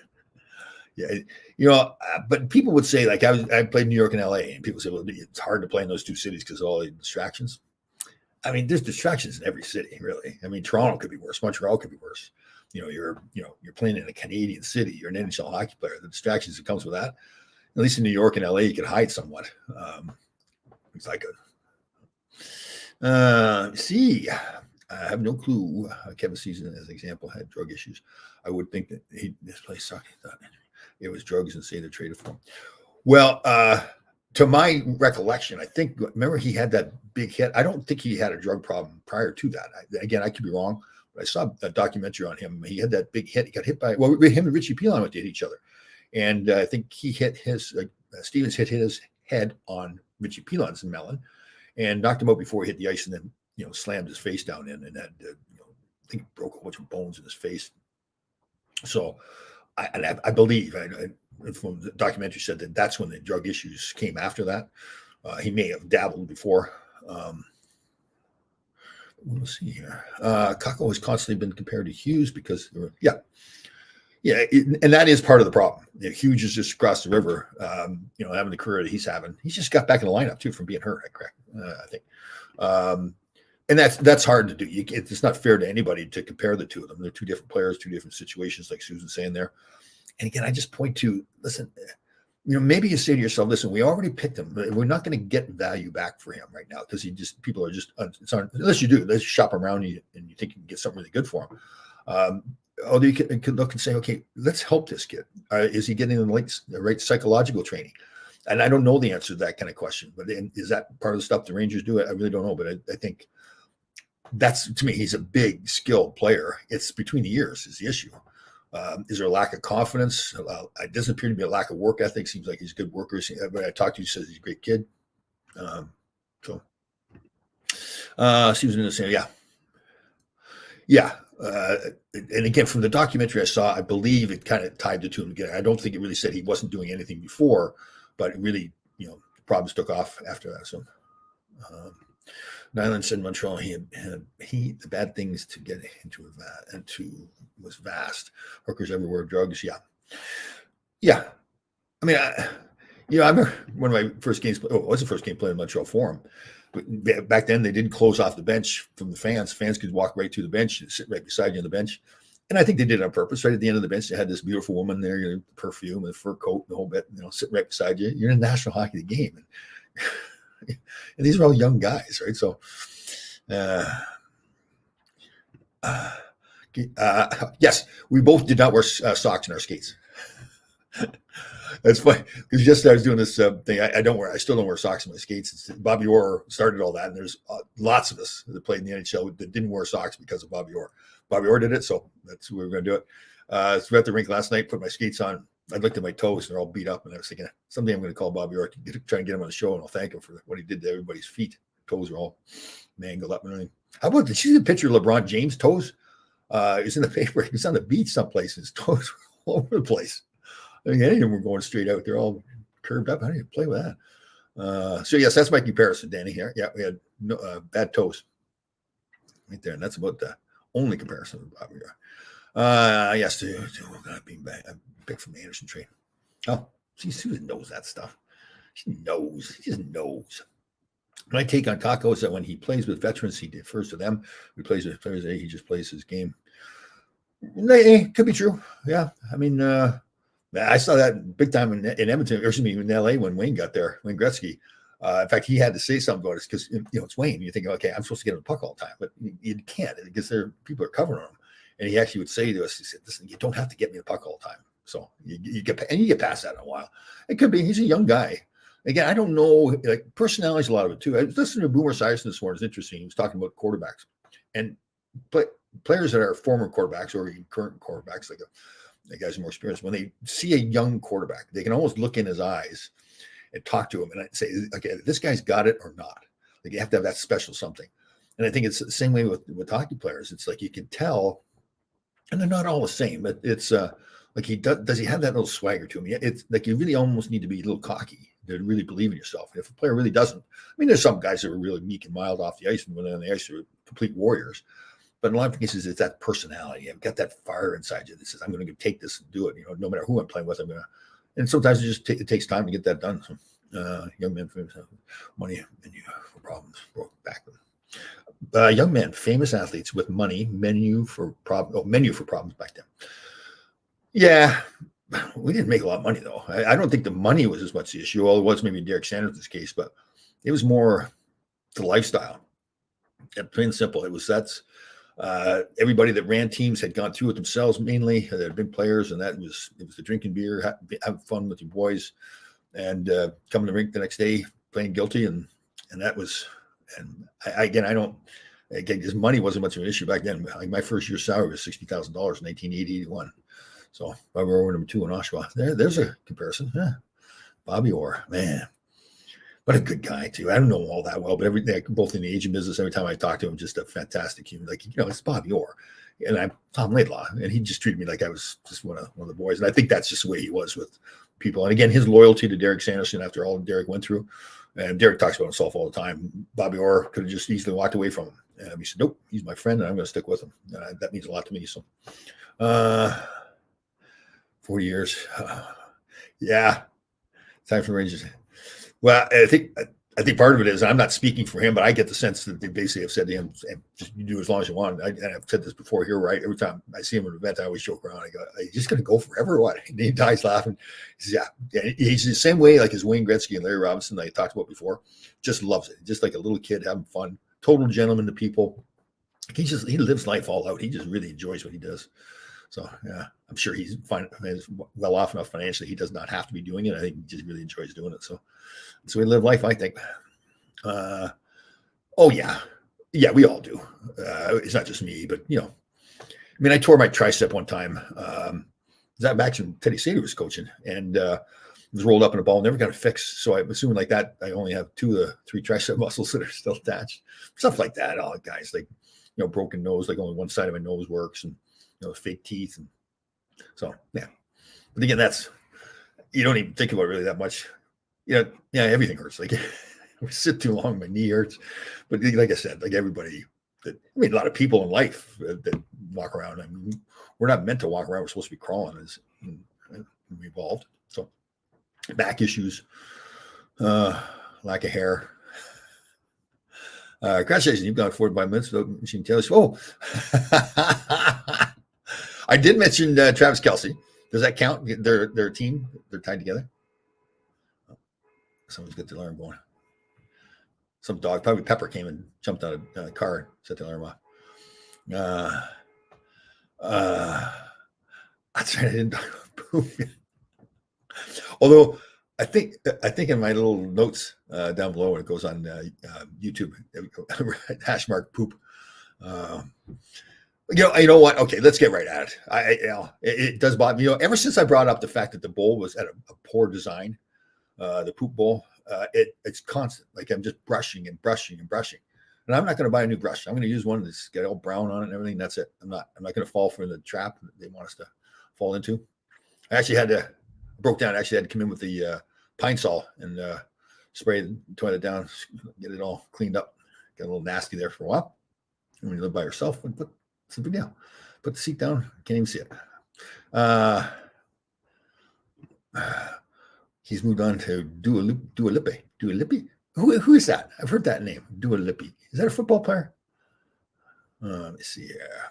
Yeah, but people would say like I played New York and LA, and people say, well, it's hard to play in those two cities because of all the distractions. I mean, there's distractions in every city, really. I mean, Toronto could be worse, Montreal could be worse. You're playing in a Canadian city, you're an NHL hockey player. The distractions that comes with that. At least in New York and LA, you could hide somewhat. It's like see, I have no clue. Kevin Season, as an example, had drug issues. I would think that this place sucked. It was drugs and say they traded for him. Well, to my recollection, I think, remember he had that big hit. I don't think he had a drug problem prior to that. Again, I could be wrong, but I saw a documentary on him. He had that big hit. He got hit by, him and Richie Pilon went to hit each other. And I think he hit Stevens hit his head on Richie Pilon's melon and knocked him out before he hit the ice and then, slammed his face down in and that, I think broke a bunch of bones in his face. So I believe, from the documentary said that that's when the drug issues came after that. He may have dabbled before. We'll see here. Kakko has constantly been compared to Hughes because, and that is part of the problem. Hughes is just across the river, having the career that he's having. He's just got back in the lineup too from being hurt. I think, and that's hard to do. It's not fair to anybody to compare the two of them. They're two different players, two different situations, like Susan's saying there. And again, I just point to listen. Maybe you say to yourself, listen, we already picked him. We're not going to get value back for him right now because people are just unless you do, let's shop around and you think you can get something really good for him. Although you could look and say, okay, let's help this kid. Is he getting the right psychological training? And I don't know the answer to that kind of question, but is that part of the stuff the Rangers do? I really don't know, but I think that's, to me, he's a big, skilled player. It's between the years is the issue. Is there a lack of confidence? It doesn't appear to be a lack of work ethic. Seems like he's a good worker. Everybody I talked to says he's a great kid. Seems in the same, and again, from the documentary I saw, I believe it kind of tied the two together. I don't think it really said he wasn't doing anything before, but it really, the problems took off after that. So, Nyland said Montreal, the bad things to get into was vast. Hookers everywhere, drugs. Yeah. I mean, I remember one of my first games. It was the first game playing in Montreal Forum. Back then, they didn't close off the bench from the fans. Fans could walk right to the bench and sit right beside you on the bench. And I think they did it on purpose. Right at the end of the bench, they had this beautiful woman there, perfume and fur coat and the whole bit, sitting right beside you. You're in a National Hockey League game. And these are all young guys, right? So, yes, we both did not wear socks in our skates. That's funny because just I was doing this thing. I still don't wear socks in my skates. Bobby Orr started all that, and there's lots of us that played in the NHL that didn't wear socks because of Bobby Orr. Bobby Orr did it, so that's where we're going to do it. So we were at the rink last night, put my skates on. I looked at my toes, and they're all beat up, and I was thinking someday I'm going to call Bobby Orr, try and get him on the show, and I'll thank him for what he did to everybody's feet. Toes are all mangled up and everything. How about, did you see the picture of LeBron James' toes? It's in the paper. He's on the beach someplace. His toes were all over the place. I mean, any of them were going straight out. They're all curved up. How do you play with that? So, yes, that's my comparison, Danny. Here. Yeah, we had bad toes right there. And that's about the only comparison with Bobby Orr. Yes, being picked from the Anderson trade. Oh, see, Susan knows that stuff. She knows. She just knows. My take on Kakko is that when he plays with veterans, he defers to them. When he plays with players, he just plays his game. It could be true. Yeah. I mean, I saw that big time in Edmonton, or excuse me, in LA when Wayne got there, Wayne Gretzky. In fact, he had to say something about it because, it's Wayne. You think, okay, I'm supposed to get him the puck all the time, but you can't because people are covering him. And he actually would say to us, he said, listen, you don't have to get me the puck all the time. So you get past that in a while. It could be, he's a young guy. Again, I don't know, like personality is a lot of it too. I was listening to Boomer Esiason this morning. It's interesting. He was talking about quarterbacks and players that are former quarterbacks or even current quarterbacks, like the guys who are more experienced. When they see a young quarterback, they can almost look in his eyes and talk to him and say, okay, this guy's got it or not. Like you have to have that special something. And I think it's the same way with hockey players. It's like you can tell, and they're not all the same, but it's like does he have that little swagger to him? It's like you really almost need to be a little cocky to really believe in yourself. If a player really doesn't, I mean, there's some guys that are really meek and mild off the ice, and when they're on the ice, they're complete warriors. But in a lot of cases, it's that personality. I've got that fire inside you that says, I'm going to take this and do it. No matter who I'm playing with, I'm going to. And sometimes it takes time to get that done. So, young men, money, menu for problems, broke back. Young men, famous athletes with money, menu for problems back then. Yeah, we didn't make a lot of money though. I don't think the money was as much the issue. Well, it was maybe Derek Sanders' case, but it was more the lifestyle. Plain and simple. That's everybody that ran teams had gone through it themselves mainly. They had been players, and it was the drinking beer, have fun with your boys, and coming to the rink the next day playing guilty, and that was. And I don't. Again, because money wasn't much of an issue back then. Like my first year's salary was $60,000 in 1981. So I were over number 2 in Oshawa. There's a comparison. Yeah. Bobby Orr, man, what a good guy too. I don't know him all that well, but both in the agent business, every time I talk to him, just a fantastic human. Like it's Bobby Orr, and I'm Tom Laidlaw, and he just treated me like I was just one of the boys. And I think that's just the way he was with people. And again, his loyalty to Derek Sanderson after all Derek went through. And Derek talks about himself all the time. Bobby Orr could have just easily walked away from him. And he said, nope, he's my friend, and I'm going to stick with him. That means a lot to me. So, 40 years. Yeah. Time for Rangers. Well, I think part of it is, I'm not speaking for him, but I get the sense that they basically have said to him, just you do as long as you want. And I've said this before here, right? Every time I see him at an event, I always joke around. I go, are you just going to go forever or what? And he dies laughing. He says, yeah. He's the same way like as Wayne Gretzky and Larry Robinson that I talked about before. Just loves it. Just like a little kid having fun. Total gentleman to people. He lives life all out. He just really enjoys what he does. So yeah, I'm sure he's well off enough financially. He does not have to be doing it. I think he just really enjoys doing it. So we live life, I think. Oh yeah, we all do. It's not just me, but I mean, I tore my tricep one time. That back when Teddy Sater was coaching, and it was rolled up in a ball, never got it fixed. So I'm assuming like that, I only have 2 of the 3 tricep muscles that are still attached. Stuff like that. All guys like, broken nose, like only one side of my nose works, and fake teeth, and so yeah. But again, you don't even think about it really that much. Everything hurts. Like we sit too long, my knee hurts. But like I said, like everybody, a lot of people in life that walk around. I mean, we're not meant to walk around. We're supposed to be crawling as we evolved. So back issues, lack of hair. Congratulations, you've gone 45 minutes without mentioning Taylor Swift. Oh, I did mention Travis Kelce. Does that count? Their team, they're tied together. Someone's got the alarm going. Some dog, probably Pepper, came and jumped out of a car and set the alarm off. That's right. I didn't talk about Boom. Although I think in my little notes down below when it goes on YouTube, hash mark poop. You know what? Okay, let's get right at it. It does bother me. Ever since I brought up the fact that the bowl was at a poor design, the poop bowl, it's constant. Like I'm just brushing and brushing and brushing. And I'm not going to buy a new brush. I'm going to use one that's got all brown on it and everything. That's it. I'm not going to fall for the trap that they want us to fall into. I actually broke down. I actually had to come in with the Pine Sol and spray the toilet down, get it all cleaned up. Got a little nasty there for a while. And when you live by yourself, it's a big deal. Put the seat down. Can't even see it. He's moved on to Dua Lipa. Dua Lipa? Who is that? I've heard that name. Dua Lipa. Is that a football player? Let me see here.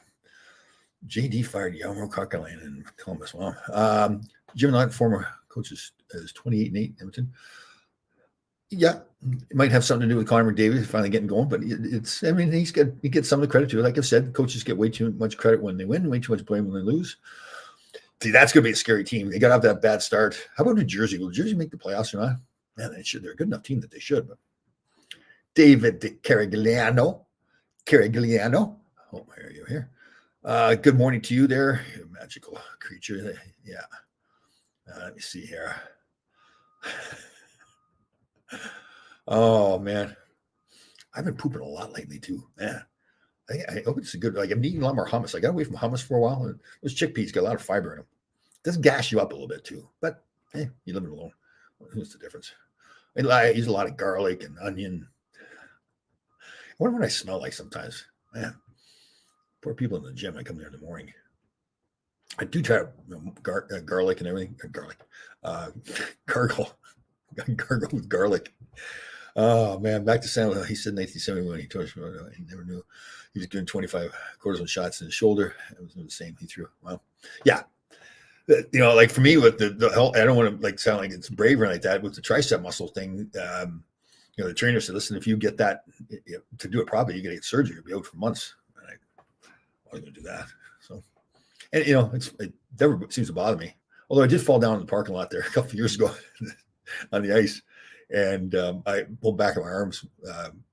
JD fired Yelmo Coquelin in Columbus. Wow. Jim Lott, former coach, is 28-8 Edmonton. Yeah, it might have something to do with Connor McDavid finally getting going, but he gets some of the credit too. Like I've said, coaches get way too much credit when they win, way too much blame when they lose. See, that's going to be a scary team. They got off that bad start. How about New Jersey? Will New Jersey make the playoffs or not? Man, they should. They're a good enough team that they should. But David Carigliano. Oh, are you here? Good morning to you there, you magical creature. Yeah. Let me see here. Oh, man. I've been pooping a lot lately, too. Man, I hope it's a good, like I'm eating a lot more hummus. I got away from hummus for a while. And those chickpeas got a lot of fiber in them. It does gas you up a little bit, too. But, you live it alone. What's the difference? I use a lot of garlic and onion. I wonder what I smell like sometimes. Man, poor people in the gym. I come there in the morning. I do try to garlic and everything. Gargle with garlic. Oh man, back to Sam. He said in 1971 he told us he never knew he was doing 25 cortisone shots in his shoulder. It was the same he threw. Well, yeah. Like for me with the whole, I don't want to like sound like it's brave or like that with the tricep muscle thing. The trainer said, "Listen, if you get that to do it properly, you got to get surgery. You'll be out for months." And I wasn't going to do that. So, and it never seems to bother me. Although I did fall down in the parking lot there a couple of years ago on the ice, and I pulled back and my arms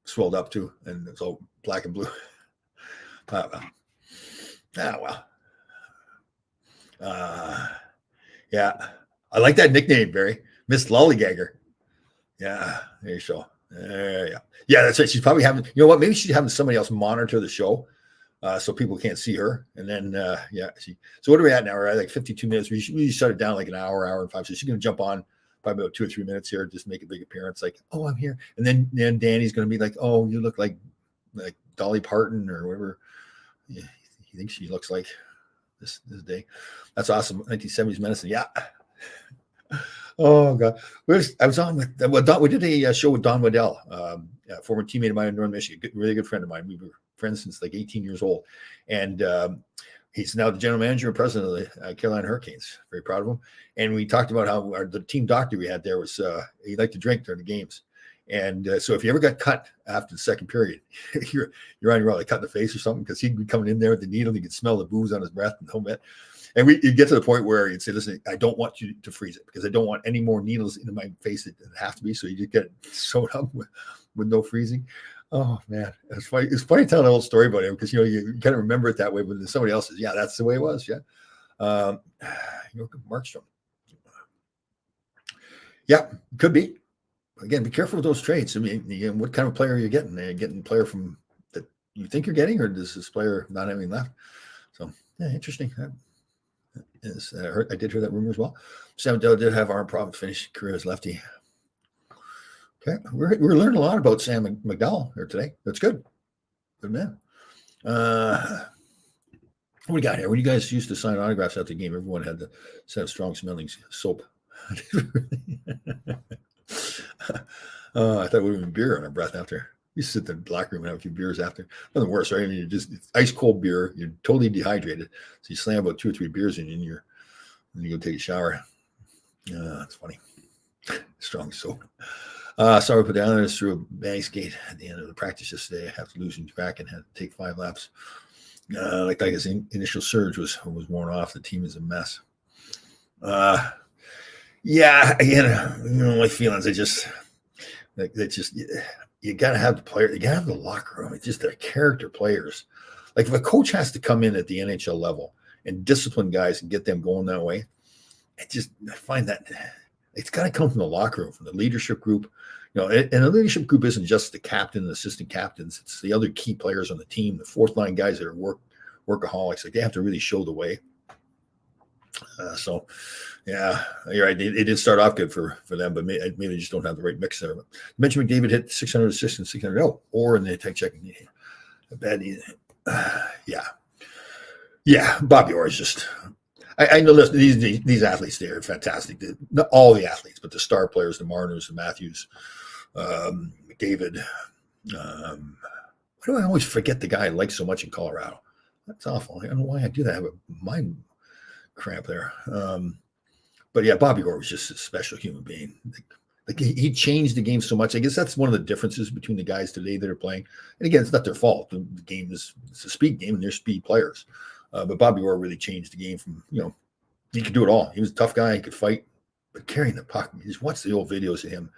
swelled up too, and it's all black and blue. Well. Yeah, I like that nickname, Barry. Miss Lollygagger. Yeah, there you go. Yeah, that's right. She's probably having, you know what? Maybe she's having somebody else monitor the show, so people can't see her. And then, so what are we at now? We're at like 52 minutes. We usually shut it down like an hour and 5. So she's going to jump on probably about 2 or 3 minutes here, just make a big appearance. Like, oh, I'm here. And then Danny's going to be like, oh, you look like Dolly Parton or whatever. Yeah, he thinks she looks like this day. That's awesome. 1970s medicine. Yeah. Oh God, I was on with we did a show with Don Waddell, former teammate of mine in Northern Michigan, really good friend of mine. We were friends since like 18 years old, and he's now the general manager and president of the Carolina Hurricanes. Very proud of him. And we talked about how the team doctor we had there was he liked to drink during the games, and so if you ever got cut after the second period, you're on your own, like cut in the face or something, because he'd be coming in there with the needle, you could smell the booze on his breath and helmet. And you get to the point where you'd say, listen, I don't want you to freeze it because I don't want any more needles into my face that have to be. So you just get sewed up with no freezing. Oh, man. It's funny. It's funny telling an old story about him because, you kind of remember it that way. But then somebody else says, yeah, that's the way it was. Yeah. Markstrom. Yeah, could be. Again, be careful with those trades. I mean, what kind of player are you getting? Are you getting a player from that you think you're getting, or does this player not having left? So, yeah, interesting. I did hear that rumor as well. Sam Bell did have arm problems, finished career as lefty. Okay, we're learning a lot about Sam McDowell here today. That's good. Good man. What we got here? When you guys used to sign autographs after the game, everyone had to have strong smelling soap. I thought we would have beer on our breath after. You sit in the locker room and have a few beers after. Nothing worse, right? I mean, it's ice cold beer. You're totally dehydrated. So you slam about 2 or 3 beers in you, and you go take a shower. That's funny. Strong soap. Sorry we put down there through a bag skate at the end of the practice yesterday. After losing track and had to take 5 laps. Like his initial surge was worn off. The team is a mess. Yeah, again, my feelings. You got to have the player. You got to have the locker room. It's just they're character players. Like if a coach has to come in at the NHL level and discipline guys and get them going that way, I find that it's got to come from the locker room, from the leadership group. And the leadership group isn't just the captain and assistant captains. It's the other key players on the team, the fourth line guys that are workaholics. Like they have to really show the way. Yeah, you're right. It did start off good for them, but maybe they just don't have the right mix there. But Mitchell McDavid hit 600 assists and 600 or in the tech checking. Yeah. Bobby Orr is just. I know these athletes, they are fantastic. Not all the athletes, but the star players, the Marners, the Matthews, McDavid. Why do I always forget the guy I like so much in Colorado? That's awful. I don't know why I do that. I have a mind cramp there. But yeah, Bobby Orr was just a special human being. Like he changed the game so much. I guess that's one of the differences between the guys today that are playing. And again, it's not their fault. The game it's a speed game, and they're speed players. But Bobby Orr really changed the game from, he could do it all. He was a tough guy. He could fight, but carrying the puck. You just watch the old videos of him.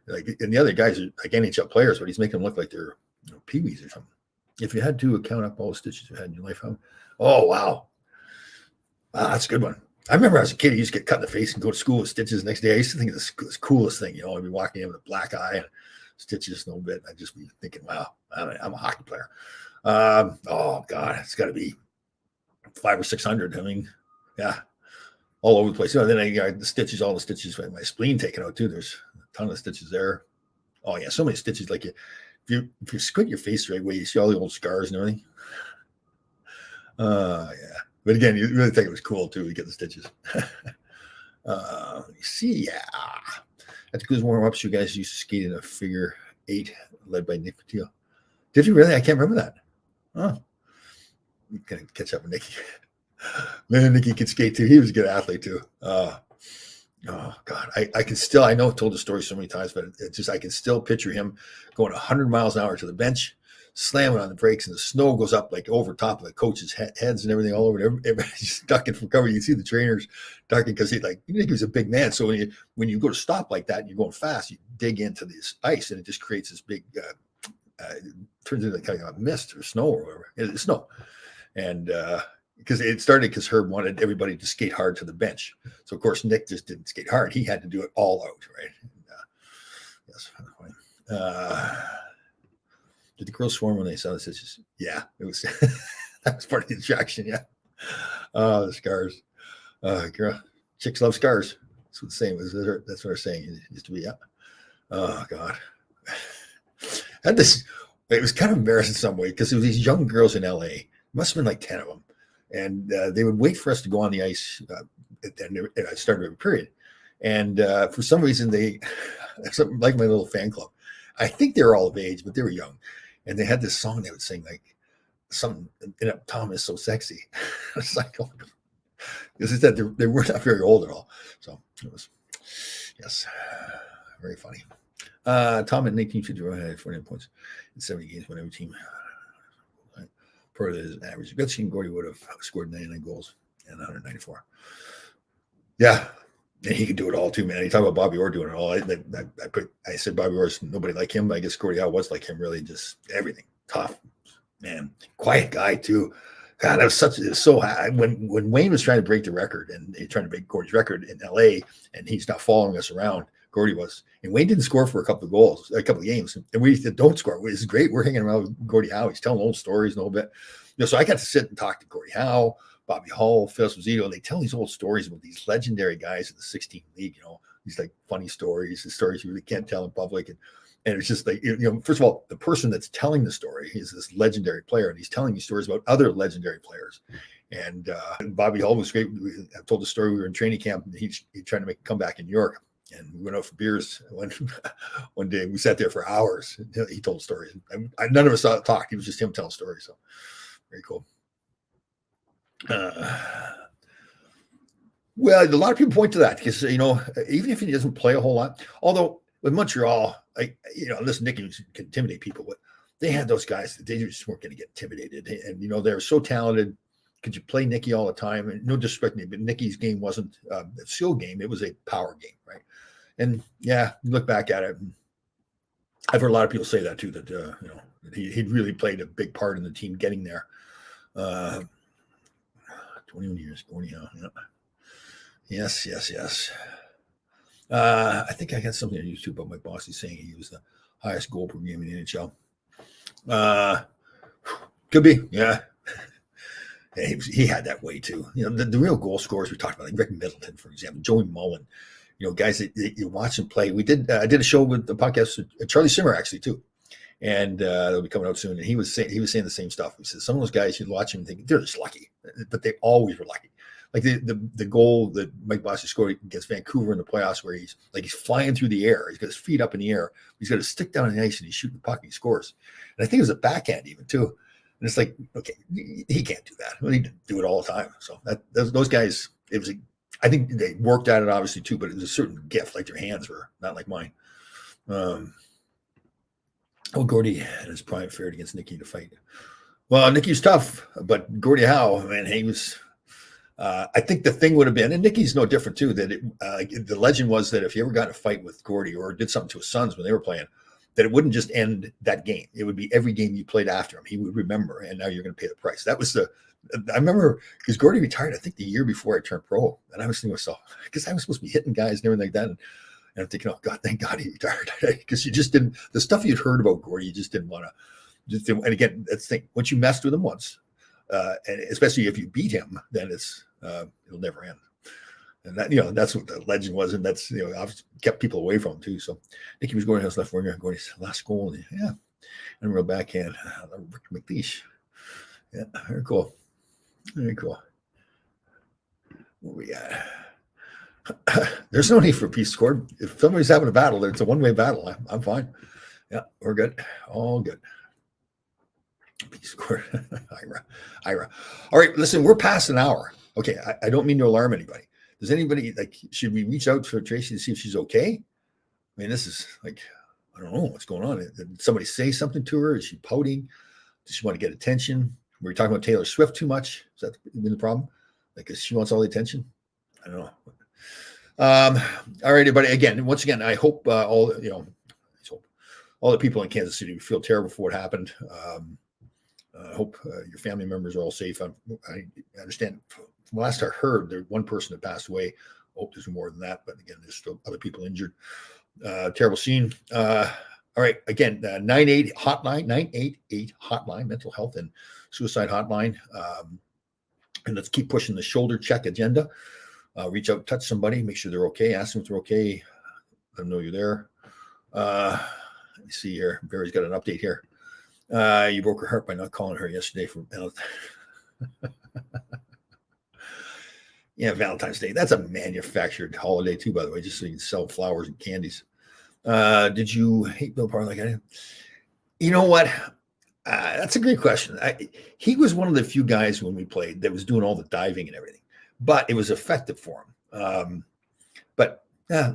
And the other guys are like NHL players, but he's making them look like they're peewees or something. If you had to count up all the stitches you had in your life, oh, wow. That's a good one. I remember as a kid, he used to get cut in the face and go to school with stitches the next day. I used to think it was the coolest thing. I'd be walking in with a black eye and stitches a little bit. I'd just be thinking, wow, I'm a hockey player. Oh, God, it's got to be 500 or 600. I mean, yeah, all over the place. Then I got all the stitches, my spleen taken out too. There's a ton of stitches there. Oh, yeah, so many stitches. Like if you squint your face the right way, you see all the old scars and everything. Yeah. But again, you really think it was cool too to get the stitches. At the Goose warm-ups, you guys used to skate in a figure 8 led by Nick Patil. Did you really? I can't remember that. Oh, you can catch up with Nicky. Man, Nicky could skate too. He was a good athlete too. Oh God, I know I've told the story so many times, but I can still picture him going 100 miles an hour to the bench, slamming on the brakes, and the snow goes up like over top of the coaches' heads and everything all over. Everybody's ducking from cover. You see the trainers ducking because he was a big man. So when you go to stop like that and you're going fast, you dig into this ice and it just creates this big, turns into kind of a mist or snow or whatever. It's snow. And because Herb wanted everybody to skate hard to the bench. So of course Nick just didn't skate hard. He had to do it all out, right? And, yes. Did the girls swarm when they saw the stitches? Yeah, it was. That was part of the attraction. Yeah. The scars. Girl, chicks love scars. That's what the saying was. That's what they're saying. It used to be. Yeah. Oh God. Had this. It was kind of embarrassing in some way because there were these young girls in LA. Must have been like 10 of them, and they would wait for us to go on the ice. And I started every period, and for some reason they, something like my little fan club. I think they were all of age, but they were young. And they had this song they would sing, like something, Tom is so sexy. It's like, oh, because they were not very old at all. So it was, yes, very funny. Tom in 1951 had 49 points in 70 games when every team. Per his average, Gretzky and Gordy would have scored 99 goals and 194. Yeah. And he could do it all too, man. You talk about Bobby Orr doing it all. I said Bobby Orr's nobody like him, but I guess Gordie Howe was like him, really, just everything. Tough, man. Quiet guy too. God, that was so high. When Wayne was trying to break the record and he's trying to break Gordie's record in LA, and he's not following us around, Gordie was. And Wayne didn't score for a couple of games. And we said, don't score. This is great. We're hanging around with Gordie Howe. He's telling old stories a little bit. So I got to sit and talk to Gordie Howe, Bobby Hull, Phil Esposito, and they tell these old stories about these legendary guys in the 16 league, these like funny stories, the stories you really can't tell in public. And it's just like, first of all, the person that's telling the story is this legendary player, and he's telling you stories about other legendary players. And Bobby Hull was great. I told the story. We were in training camp, and he tried to make a comeback in New York. And we went out for beers one day. We sat there for hours. He told stories. None of us talked. He was just him telling stories. So very cool. Well, a lot of people point to that because, even if he doesn't play a whole lot, although with Montreal, listen, Nicky can intimidate people, but they had those guys that they just weren't going to get intimidated. And, they were so talented. could you play Nicky all the time? And no disrespect to me, but Nicky's game wasn't a skill game. It was a power game, right? And yeah, look back at it. I've heard a lot of people say that too, that, he'd really played a big part in the team getting there. 21 years, Gordie Howe. Yeah. Yes. I think I got something on YouTube about Mike Bossy saying he was the highest goal per game in the NHL. Could be, yeah. He had that way too. The real goal scorers we talked about, like Rick Middleton, for example, Joey Mullen. Guys that you watch them play. I did a show with the podcast with Charlie Simmer actually too, and they'll be coming out soon. And he was saying the same stuff. He said some of those guys you'd watch them and think they're just lucky, but they always were lucky. Like the goal that Mike Bossy scored against Vancouver in the playoffs, where he's flying through the air. He's got his feet up in the air. He's got his stick down on the ice and he's shooting the puck and he scores. And I think it was a backhand even too. And it's like, okay, he can't do that. He didn't do it all the time. So those guys, I think they worked at it obviously too, but it was a certain gift. Like their hands were not like mine. Gordie had his prime fared against Nicky to fight. Well, Nicky's tough, but Gordie Howe, man, he was. I think the thing would have been, and Nicky's no different too, that the legend was that if you ever got in a fight with Gordie or did something to his sons when they were playing, that it wouldn't just end that game. It would be every game you played after him. He would remember, and now you're going to pay the price. That was I remember because Gordie retired, I think the year before I turned pro, and I was thinking to myself, because I was supposed to be hitting guys and everything like that, and I'm thinking, oh God, thank God he retired, because you just didn't. The stuff you'd heard about Gordie, you just didn't want to. And again, that's the thing. Once you messed with him once, and especially if you beat him, then it'll never end. And that that's what the legend was, and that's I've kept people away from him too. So Nicky was going to his left winger, going his last goal, and real backhand, Rick McLeish. Yeah, very cool. Very cool. What we got? There's no need for a peace score. If somebody's having a battle, it's a one-way battle. I'm fine. Yeah, we're good. All good. Peace score. Ira. All right, listen, we're past an hour. Okay, I don't mean to alarm anybody. Does anybody, should we reach out for Tracy to see if she's okay? I mean, this is I don't know what's going on. Did somebody say something to her? Is she pouting? Does she want to get attention? Were we talking about Taylor Swift too much? Is that the problem? Because she wants all the attention? I don't know. All right, everybody. Once again, I hope all the people in Kansas City feel terrible for what happened. I hope your family members are all safe. I understand from last I heard, there's one person that passed away. I hope there's more than that, but again, there's still other people injured. Terrible scene. All right, again, 988 hotline, mental health and suicide hotline. And let's keep pushing the shoulder check agenda. Reach out, touch somebody, make sure they're okay. Ask them if they're okay. Let them know you're there. Let me see here. Barry's got an update here. You broke her heart by not calling her yesterday for Valentine's Day. That's a manufactured holiday too, by the way, just so you can sell flowers and candies. Did you hate Bill Parr like I did? You know what? That's a great question. He was one of the few guys when we played that was doing all the diving and everything, but it was effective for him.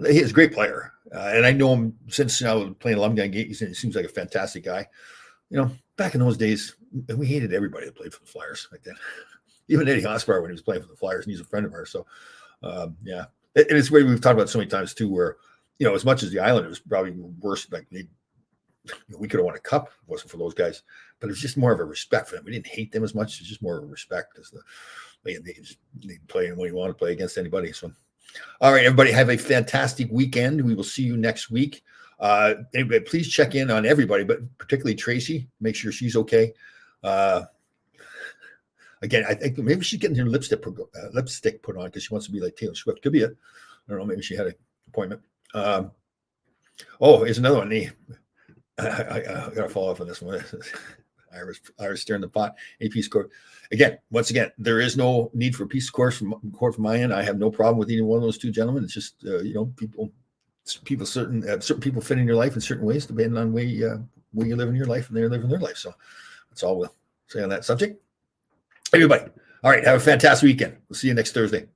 He's a great player. And I know him since playing Alumni Gate. He seems like a fantastic guy. Back in those days, we hated everybody that played for the Flyers like that. Even Eddie Hossbar when he was playing for the Flyers, and he's a friend of ours. So, And it's where we've talked about so many times too, where, as much as the Islanders was probably worse, like we could have won a cup if it wasn't for those guys, but it was just more of a respect for them. We didn't hate them as much. It's just more of a respect because they play when you want to play against anybody. So, all right, everybody, have a fantastic weekend. We will see you next week. Anybody, please check in on everybody, but particularly Tracy. Make sure she's okay. Again, I think maybe she's getting her lipstick put on because she wants to be like Taylor Swift. Could be it. I don't know. Maybe she had an appointment. Here's another one. I got to follow up on this one. Iris stirring the pot. A peace court. Once again, there is no need for a peace court from my end. I have no problem with either one of those two gentlemen. It's just certain people fit in your life in certain ways depending on where you live in your life and they're living their life. So that's all we'll say on that subject. Everybody, all right, have a fantastic weekend. We'll see you next Thursday.